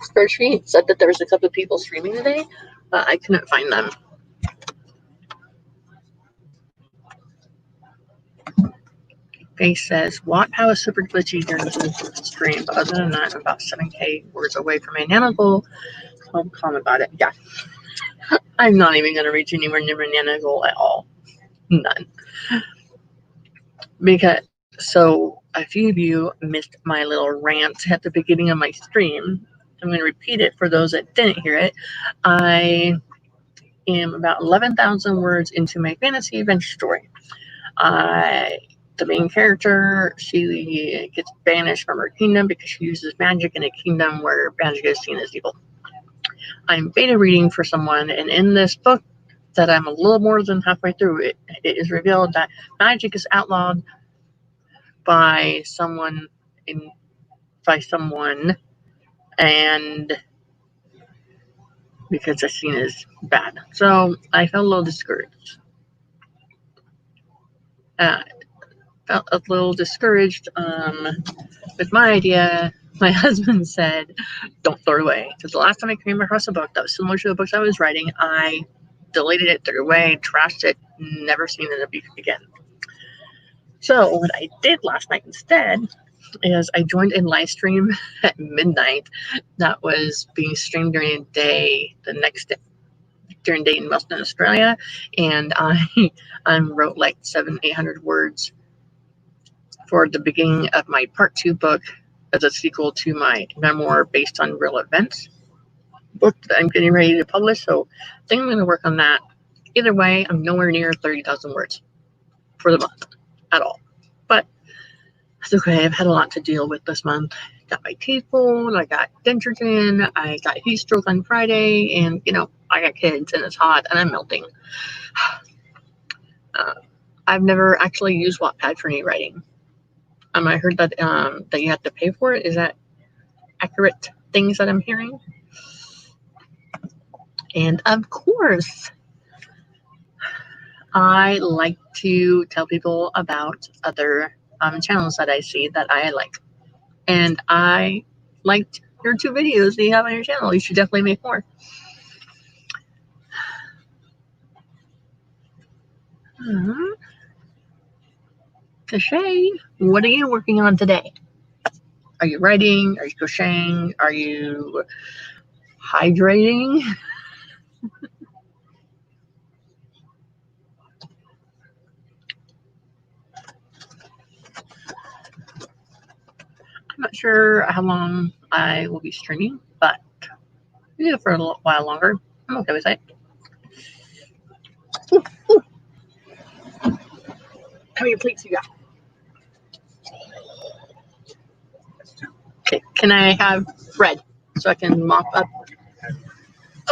Speaker 1: spreadsheet said that there was a couple of people streaming today, but I couldn't find them. Face says, Wattpad was super glitchy during the stream, but other than that, I'm about 7K words away from my nano goal. Don't comment about it. Yeah. I'm not even going to reach anywhere near my nano goal at all. None. So a few of you missed my little rant at the beginning of my stream. I'm going to repeat it for those that didn't hear it. I am about 11,000 words into my fantasy adventure story. The main character, she gets banished from her kingdom because she uses magic in a kingdom where magic is seen as evil. I'm beta reading for someone, and in this book, that I'm a little more than halfway through. It is revealed that magic is outlawed by someone and because it's seen as bad. So I felt a little discouraged. Felt a little discouraged with my idea. My husband said, "Don't throw it away." Because the last time I came across a book that was similar to the books I was writing, I deleted it, threw it away, trashed it, never seen it again. So what I did last night instead is I joined a live stream at midnight that was being streamed during the day, the next day, during day in Western Australia, and I wrote like 700-800 words for the beginning of my part 2 book as a sequel to my memoir based on real events book that I'm getting ready to publish. So I think I'm going to work on that. Either way, I'm nowhere near 30,000 words for the month at all. But that's okay. I've had a lot to deal with this month. Got my teeth pulled, I got dentures in, I got heat stroke on Friday, and I got kids and it's hot and I'm melting. I've never actually used Wattpad for any writing. I heard that you have to pay for it. Is that accurate things that I'm hearing? And of course, I like to tell people about other channels that I see that I like. And I liked your 2 videos that you have on your channel. You should definitely make more. Cachet, what are you working on today? Are you writing? Are you crocheting? Are you hydrating? I'm not sure how long I will be streaming, but we do it for a little while longer. I'm okay with it. Ooh, ooh. How many plates you got? Okay, can I have red so I can mop up?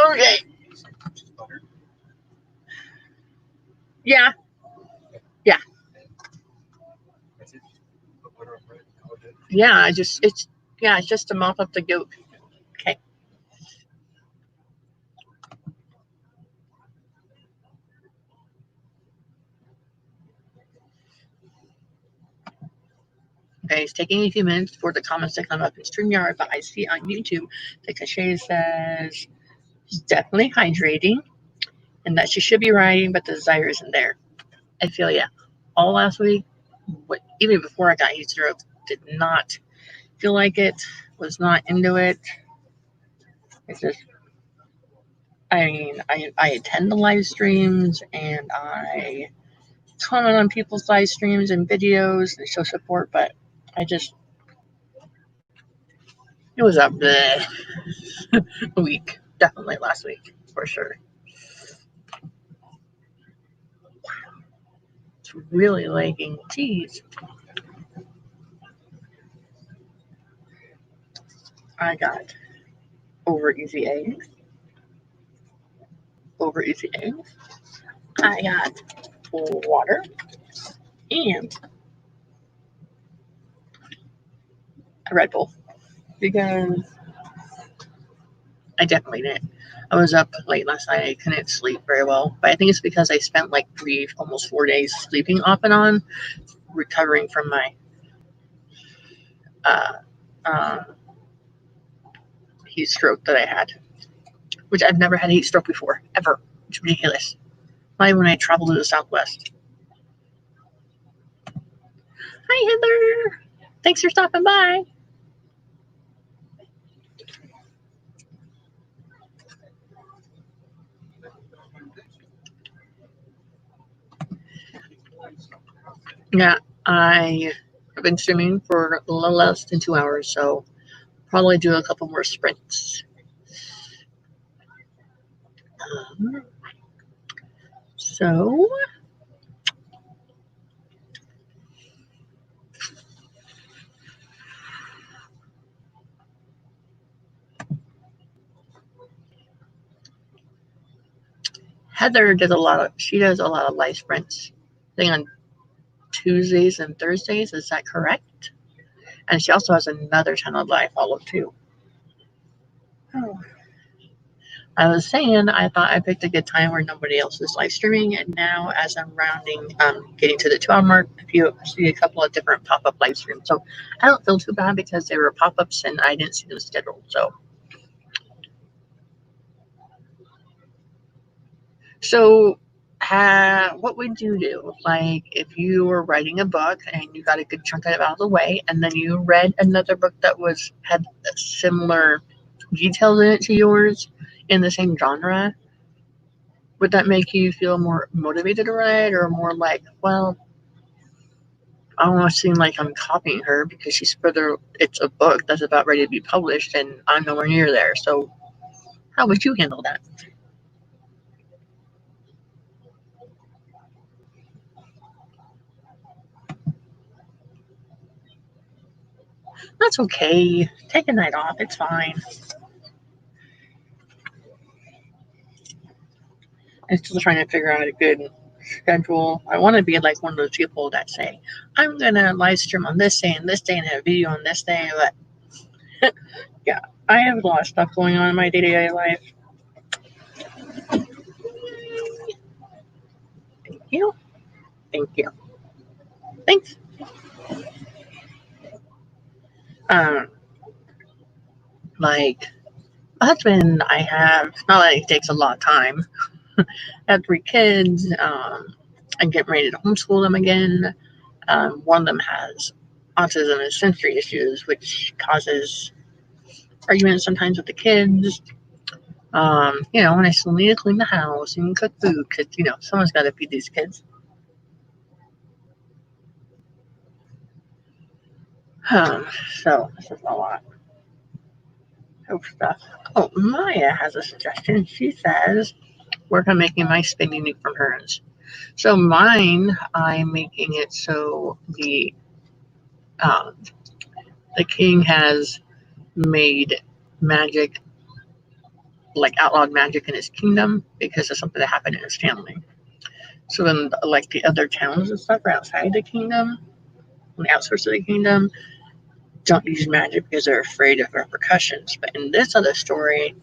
Speaker 1: Okay. Yeah. Yeah. Yeah, it's just to mop up the yolk. Okay. Okay, it's taking a few minutes for the comments to come up in StreamYard, but I see on YouTube that Cachet says she's definitely hydrating and that she should be writing, but the desire isn't there. I feel yeah. All last week, even before I got heat stroke, did not feel like it, was not into it. It's just, I attend the live streams and I comment on people's live streams and videos and show support, but it was a week, definitely last week, for sure. It's really lagging. Jeez. I got over easy eggs. I got water and a Red Bull because I definitely did. I was up late last night. I couldn't sleep very well, but I think it's because I spent like almost 4 days sleeping off and on, recovering from my heat stroke that I had, which I've never had a heat stroke before, ever. It's ridiculous. Not even when I traveled to the Southwest. Hi, Heather. Thanks for stopping by. Yeah, I have been streaming for a little less than 2 hours, so probably do a couple more sprints. So Heather does she does a lot of live sprints. I think on Tuesdays and Thursdays. Is that correct? And she also has another channel that I follow too. Oh. I was saying I thought I picked a good time where nobody else is live streaming, and now as I'm getting to the 2 hour mark, you see a couple of different pop-up live streams. So I don't feel too bad because they were pop-ups and I didn't see them scheduled. So what would you do? Like if you were writing a book and you got a good chunk of it out of the way, and then you read another book that had similar details in it to yours in the same genre, would that make you feel more motivated to write, or more like, well, I don't want to seem like I'm copying her because it's a book that's about ready to be published and I'm nowhere near there. So how would you handle that? That's okay. Take a night off. It's fine. I'm still trying to figure out a good schedule. I want to be like one of those people that say, I'm going to live stream on this day and have a video on this day. But yeah, I have a lot of stuff going on in my day-to-day life. Thank you. Thank you. Thanks. Like, a husband I have, not that it takes a lot of time. I have 3 kids. I'm getting ready to homeschool them again. One of them has autism and sensory issues, which causes arguments sometimes with the kids. And I still need to clean the house and cook food because, someone's got to feed these kids. So this is a lot of stuff. Oh, Maya has a suggestion. She says, work on making my spin unique from hers. So mine, I'm making it so the king has made magic, like outlawed magic in his kingdom because of something that happened in his family. So then, like the other towns and stuff are outside the kingdom, on the outskirts of the kingdom, don't use magic because they're afraid of repercussions. But in this other story,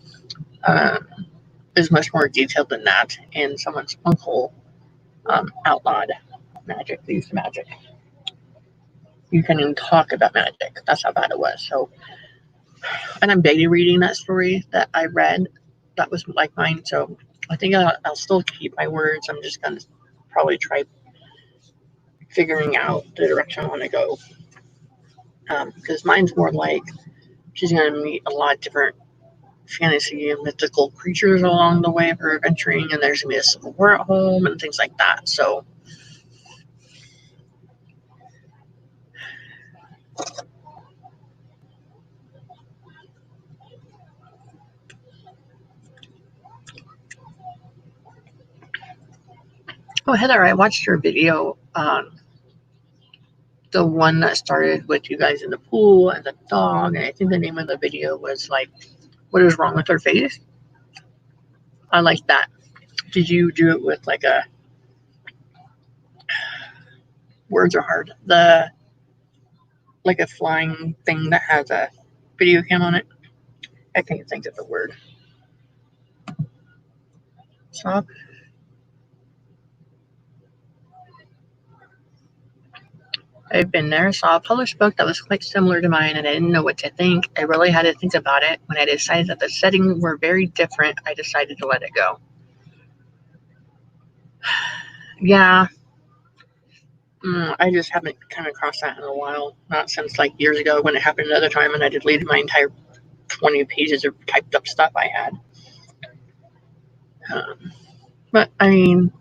Speaker 1: is much more detailed than that, and someone's uncle outlawed magic, used magic. You can't even talk about magic. That's how bad it was. So, and I'm beta reading that story that I read. That was like mine. So I think I'll still keep my words. I'm just gonna probably try figuring out the direction I want to go. Because mine's more like she's gonna meet a lot of different fantasy and mythical creatures along the way of her adventuring, and there's gonna be a civil war at home and things like that. So. Oh, Heather, I watched your video, the one that started with you guys in the pool and the dog, and I think the name of the video was like, what is wrong with her face? I like that. Did you do it with like a, words are hard, like a flying thing that has a video cam on it? I can't think of the word. Stop. I've been there, saw a published book that was quite similar to mine, and I didn't know what to think. I really had to think about it. When I decided that the settings were very different, I decided to let it go. Yeah. I just haven't come across that in a while. Not since like years ago when it happened another time and I deleted my entire 20 pages of typed up stuff I had. But I mean,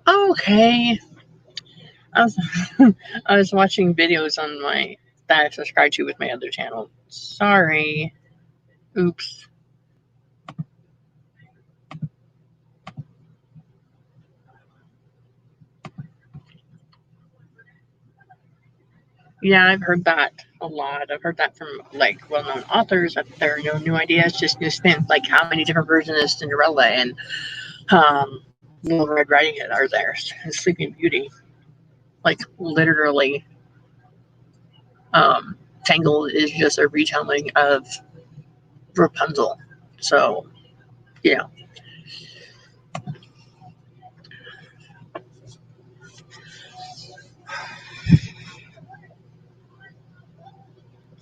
Speaker 1: okay. I was watching videos on that I subscribed to with my other channel. Sorry. Oops. Yeah, I've heard that. a lot. I've heard that from like well-known authors that there are no new ideas, just new spins. Like how many different versions of Cinderella and Little Red Riding Hood are there? And Sleeping Beauty, like literally, Tangled is just a retelling of Rapunzel. So you know,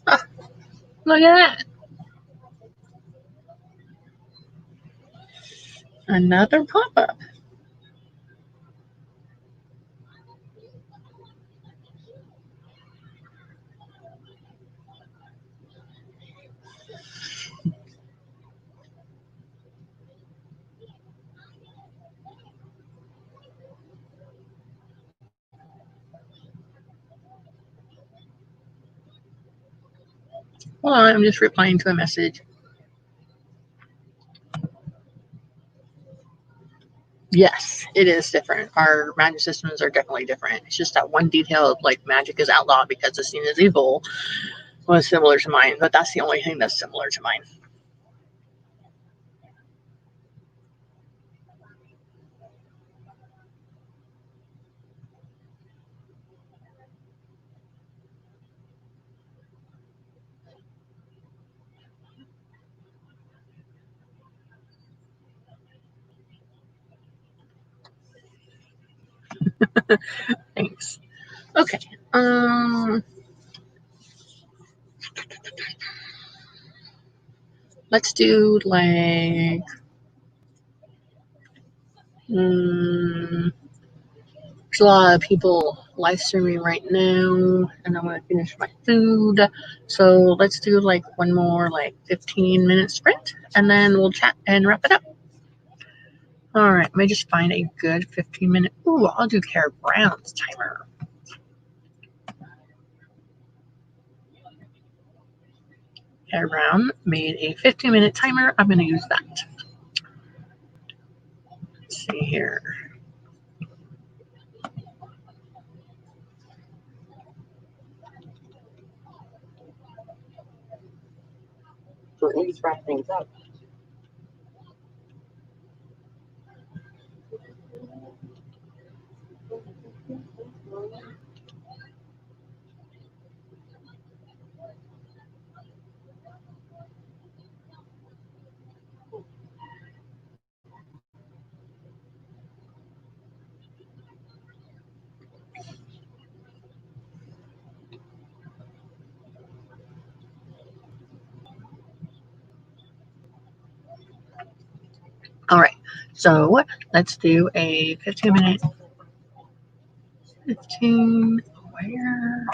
Speaker 1: ah, look at that, another pop-up. Hold on, I'm just replying to a message. Yes, it is different. Our magic systems are definitely different. It's just that one detail of like magic is outlawed because it's seen as evil was similar to mine, but that's the only thing that's similar to mine. Thanks. Okay. Let's do like there's a lot of people live streaming right now, and I'm gonna finish my food. So let's do like one more like 15-minute sprint, and then we'll chat and wrap it up. All right, let me just find a good 15-minute. Ooh, I'll do Kara Brown's timer. Kara Brown made a 15-minute timer. I'm going to use that. Let's see here.
Speaker 5: To at least wrap things up.
Speaker 1: All right, so let's do a 15-minute. 15. Where?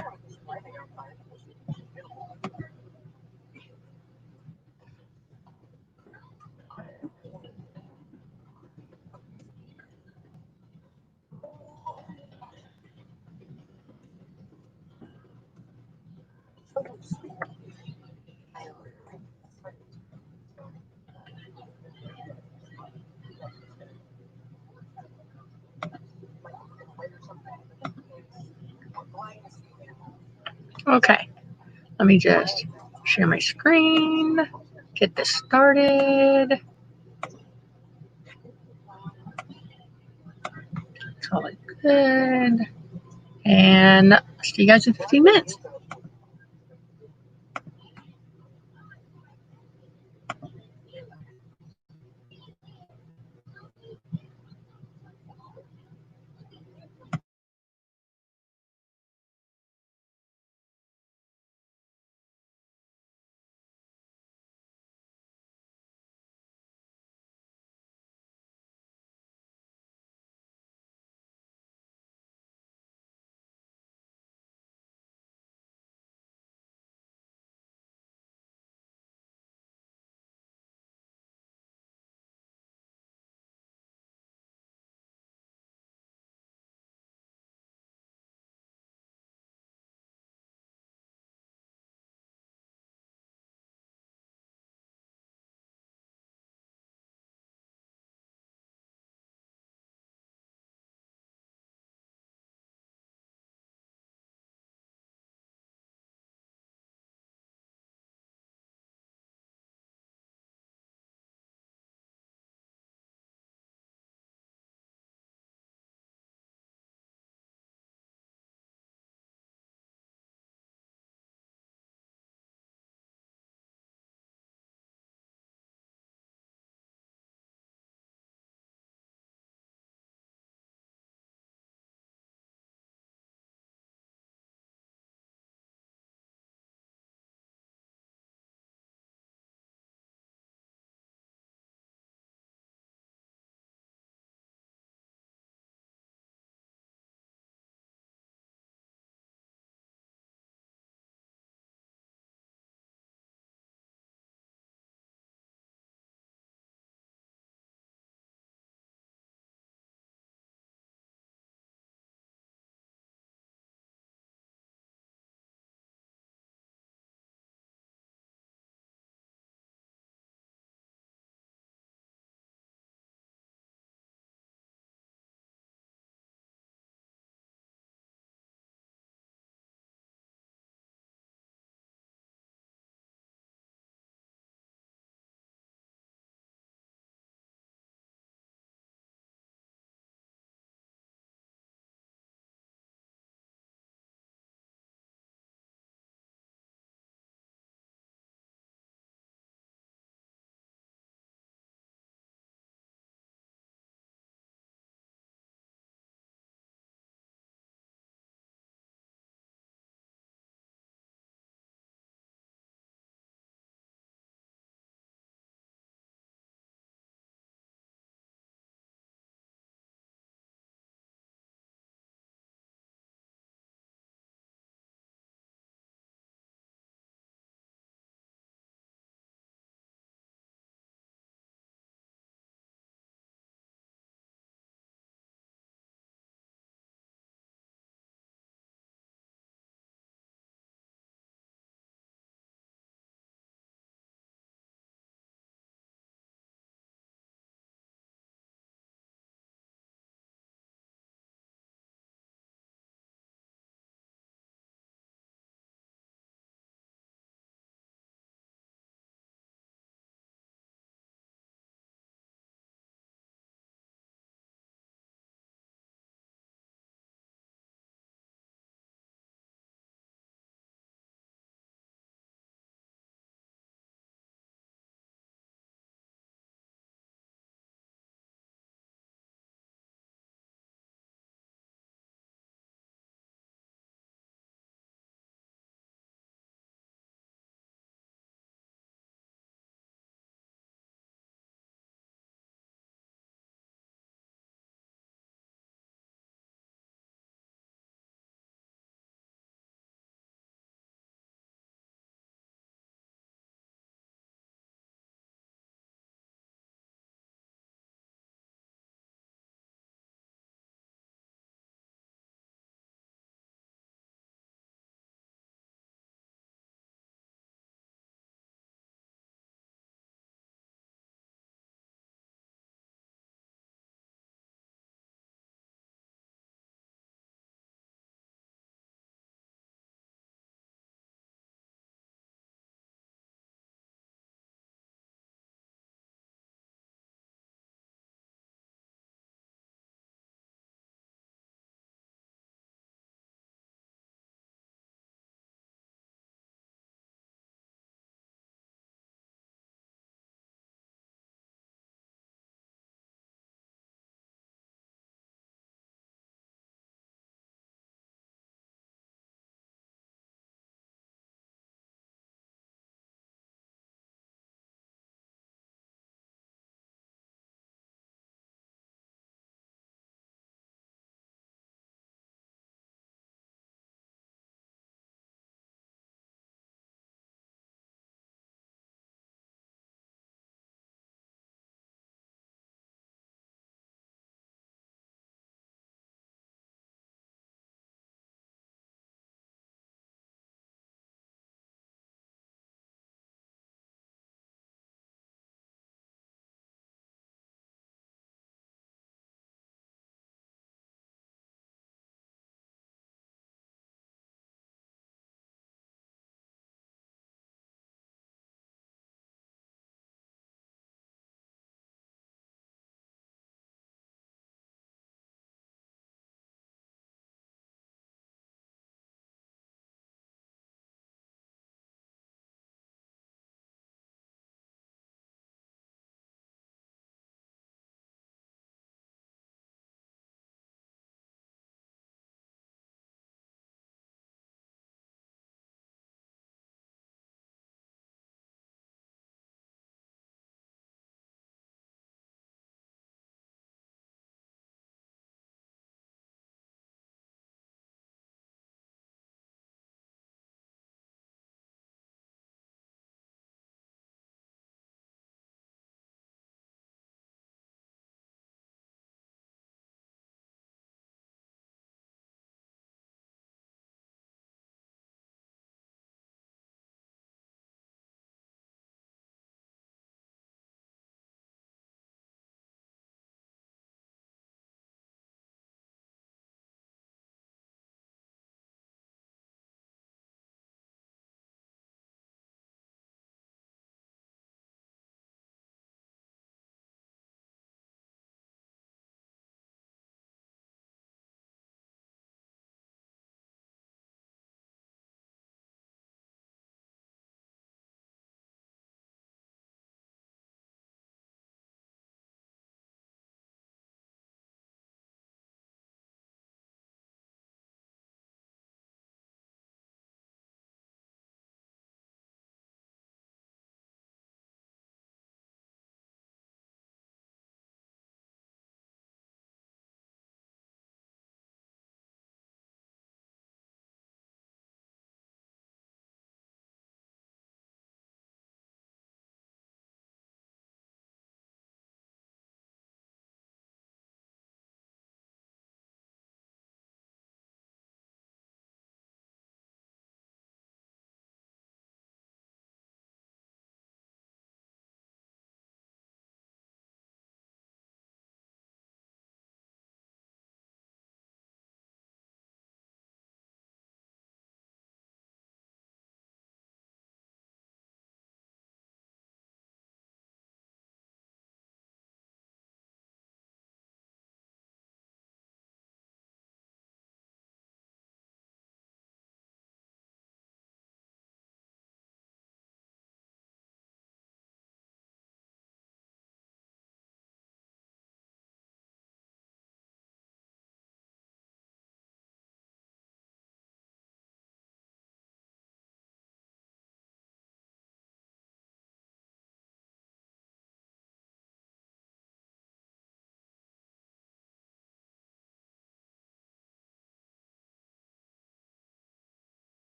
Speaker 1: Okay, let me just share my screen, get this started. Call it good. And see you guys in 15 minutes.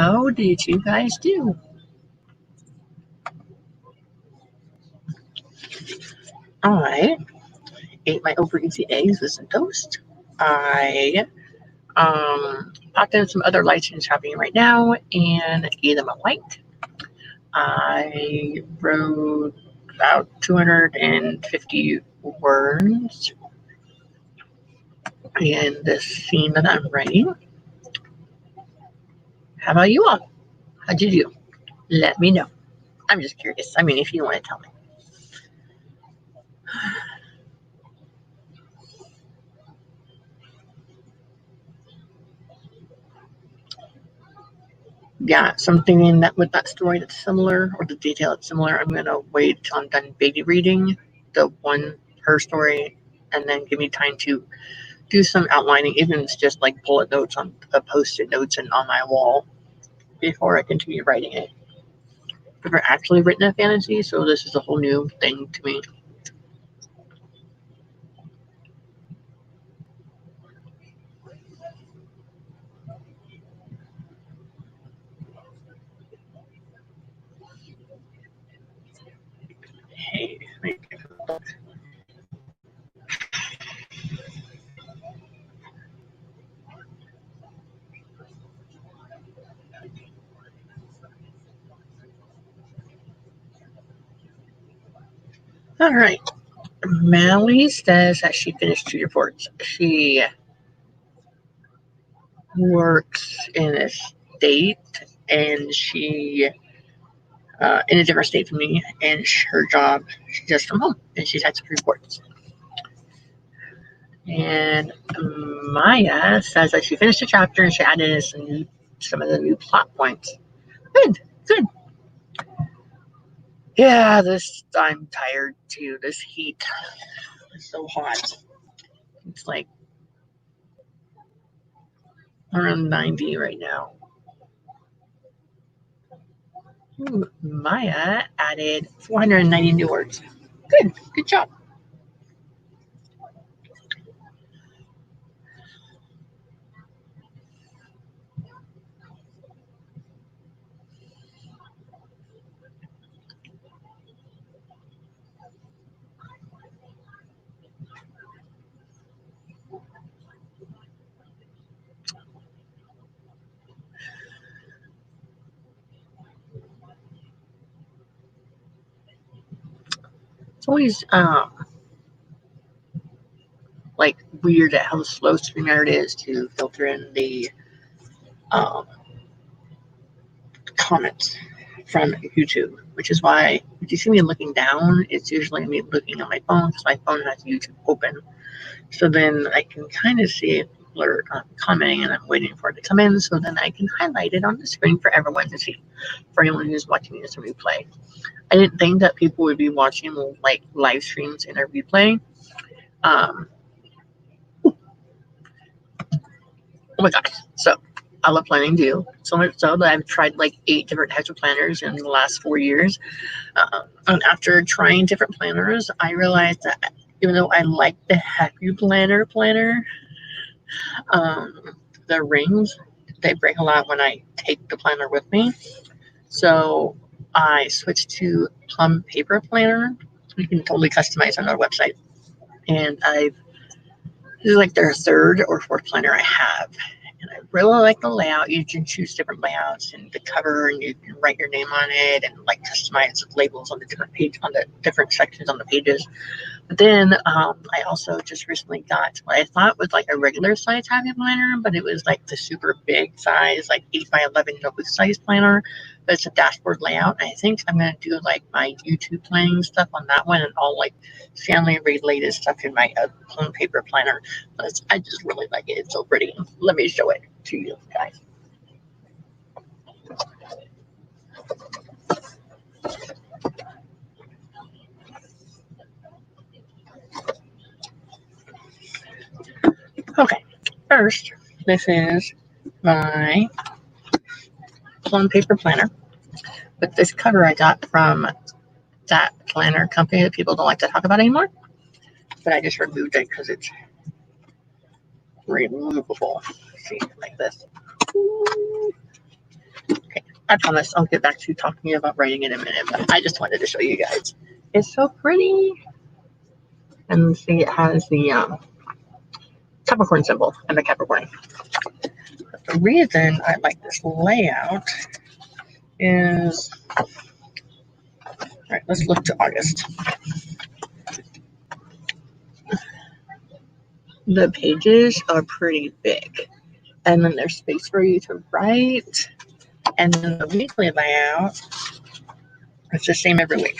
Speaker 1: how did you guys do? I ate my over easy eggs with some toast. I popped in some other license happening right now and gave them a like. I wrote about 250 words in this scene that I'm writing. How about you all? How'd you do? Let me know. I'm just curious. I mean, if you want to tell me. Yeah, something in that with that story that's similar, or the detail that's similar. I'm gonna wait till I'm done baby reading her story, and then give me time to do some outlining, even if it's just like bullet notes on post-it notes and on my wall before I continue writing it. I've never actually written a fantasy, so this is a whole new thing to me. Hey, all right. Mally says that she finished 2 reports. She works in a state, and she in a different state from me, and her job, she's just from home, and she's had some reports. And Maya says that she finished a chapter and she added in some of the new plot points. Good. Yeah, I'm tired too. This heat is so hot. It's like around 90 right now. Ooh, Maya added 490 new words. Good job. It's always like weird at how slow StreamYard is to filter in the comments from YouTube, which is why if you see me looking down, it's usually me looking at my phone because my phone has YouTube open. So then I can kind of see if people are commenting, and I'm waiting for it to come in, so then I can highlight it on the screen for everyone to see, for anyone who's watching this replay. I didn't think that people would be watching like live streams in a replay. Oh my gosh. So I love planning too. So much so that I've tried like 8 different types of planners in the last 4 years. And after trying different planners, I realized that even though I like the Happy Planner, the rings, they break a lot when I take the planner with me. So I switched to Plum Paper Planner. You can totally customize on our website. And this is like their 3rd or 4th planner I have. And I really like the layout. You can choose different layouts and the cover, and you can write your name on it and like customize labels on the different page, on the different sections on the pages. But then I also just recently got what I thought was like a regular size Happy Planner, but it was like the super big size, like 8 by 11 notebook size planner. But it's a dashboard layout. And I think I'm going to do like my YouTube planning stuff on that one, and all like family related stuff in my Plum Paper Planner. But I just really like it. It's so pretty. Let me show it to you guys. Okay, first, this is my Plum Paper Planner. But this cover I got from that planner company that people don't like to talk about anymore. But I just removed it because it's removable. See, like this. I promise I'll get back to talking about writing in a minute, but I just wanted to show you guys. It's so pretty. And see, it has the Capricorn symbol and the Capricorn. But the reason I like this layout is, all right, let's look to August. The pages are pretty big, and then there's space for you to write. And then the weekly layout, it's the same every week.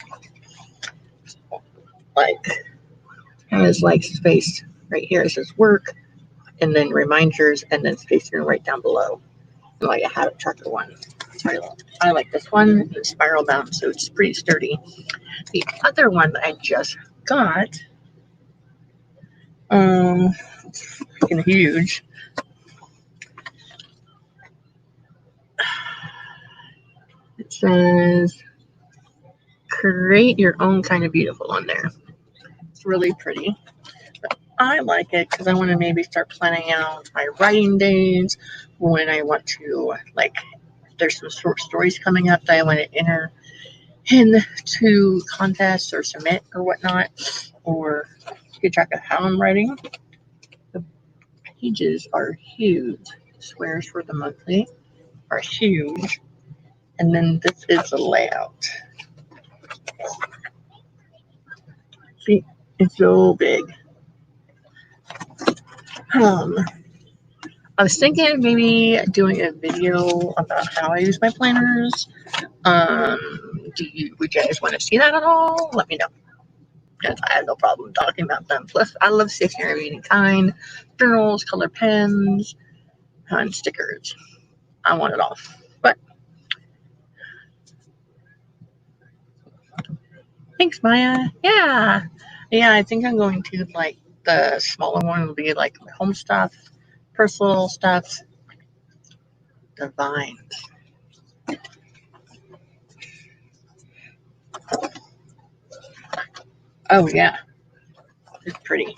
Speaker 1: Like, has like space right here. It says work, and then reminders, and then space right down below. And like a habit tracker one. So I like this one. It's spiral bound, so it's pretty sturdy. The other one that I just got, it's freaking huge. It says create your own kind of beautiful on there. It's really pretty. But I like it because I want to maybe start planning out my writing days when I want to, like, there's some short stories coming up that I want to enter into contests or submit or whatnot, or keep track of how I'm writing. The pages are huge. Squares for the monthly are huge. And then this is the layout. See, it's so big. I was thinking of maybe doing a video about how I use my planners. Would you guys want to see that at all? Let me know. Because I have no problem talking about them. Plus, I love stationery of any kind, journals, color pens, and stickers. I want it all. But thanks, Maya. Yeah, I think I'm going to, like, the smaller one will be like my home stuff, personal stuff, the vines. Oh yeah, it's pretty.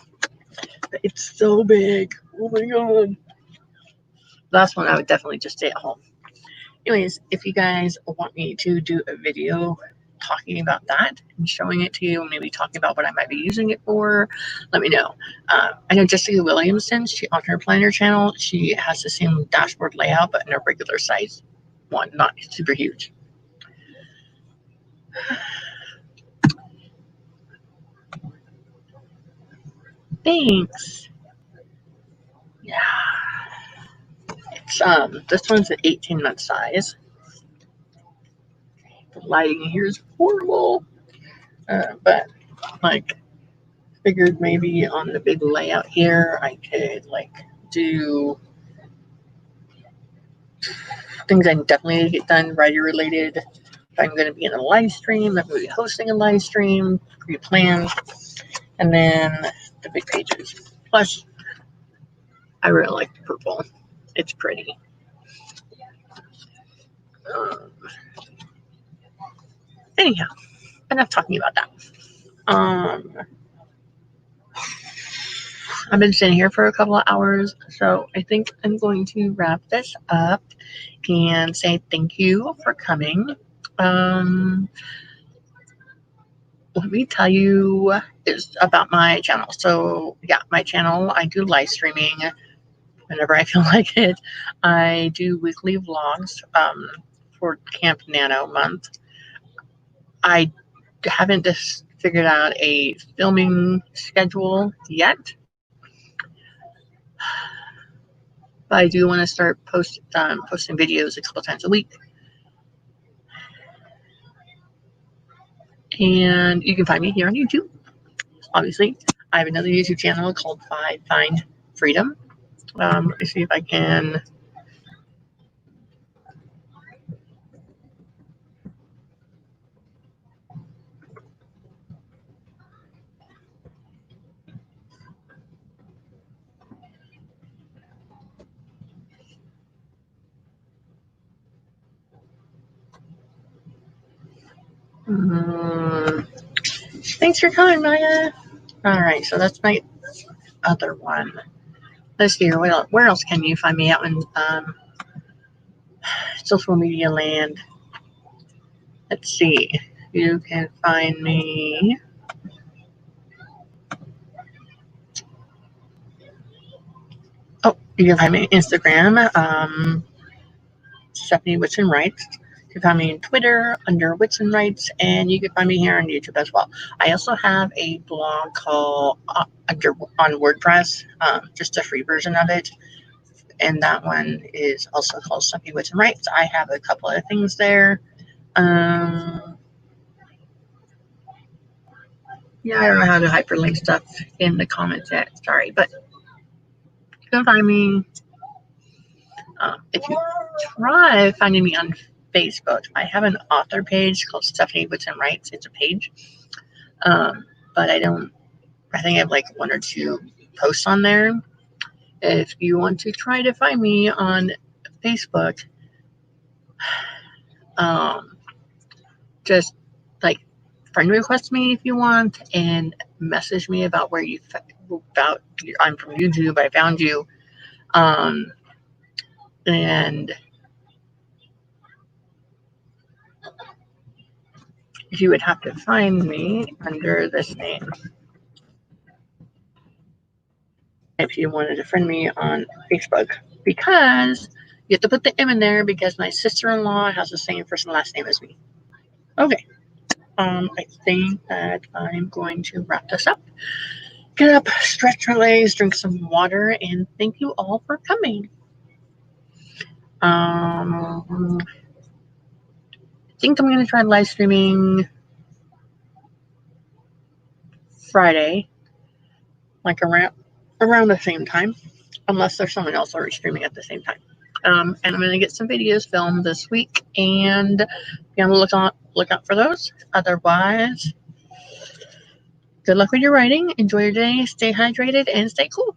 Speaker 1: But it's so big. Oh my god. Last one, I would definitely just stay at home. Anyways, if you guys want me to do a video talking about that and showing it to you, and maybe talking about what I might be using it for, let me know. I know Jessica Williamson, on her planner channel, she has the same dashboard layout, but in a regular size one, not super huge. Thanks. Yeah. It's this one's an 18-month size. The lighting here is horrible. But like, figured maybe on the big layout here I could like do things I definitely need to get done writing related. If I'm going to be in a live stream, I'm going to be hosting a live stream, pre-planned, and then the big pages. Plus, I really like the purple. It's pretty. Anyhow, enough talking about that. I've been sitting here for a couple of hours, so I think I'm going to wrap this up and say thank you for coming. Let me tell you about my channel. So yeah, my channel, I do live streaming whenever I feel like it. I do weekly vlogs for Camp Nano month. I haven't just figured out a filming schedule yet, but I do want to start posting videos a couple times a week. And you can find me here on YouTube. Obviously, I have another YouTube channel called Find Freedom. Let me see if I can. Thanks for coming, Maya. All right, so that's my other one. Let's see here. Where else can you find me out in social media land. Let's see. You can find me. Oh, you can find me on Instagram, Stephanie Whitson Writes. You can find me on Twitter under Whitson Writes, and you can find me here on YouTube as well. I also have a blog called on WordPress, just a free version of it, and that one is also called Stephanie Whitson Writes. I have a couple of things there. Yeah, I don't know how to hyperlink stuff in the comments yet. Sorry, but you can find me. If you try finding me on Facebook, I have an author page called Stephanie Whitson Writes. It's a page, but I think I have like 1 or 2 posts on there. If you want to try to find me on Facebook, just like friend request me if you want, and message me about where you about. I'm from YouTube. I found you, and you would have to find me under this name if you wanted to friend me on Facebook, because you have to put the M in there because my sister-in-law has the same first and last name as me. Okay. I think that I'm going to wrap this up. Get up, stretch my legs, drink some water, and thank you all for coming. I think I'm going to try live streaming Friday, like around the same time, unless there's someone else already streaming at the same time. And I'm going to get some videos filmed this week, and be on the look out for those. Otherwise, good luck with your writing. Enjoy your day. Stay hydrated and stay cool.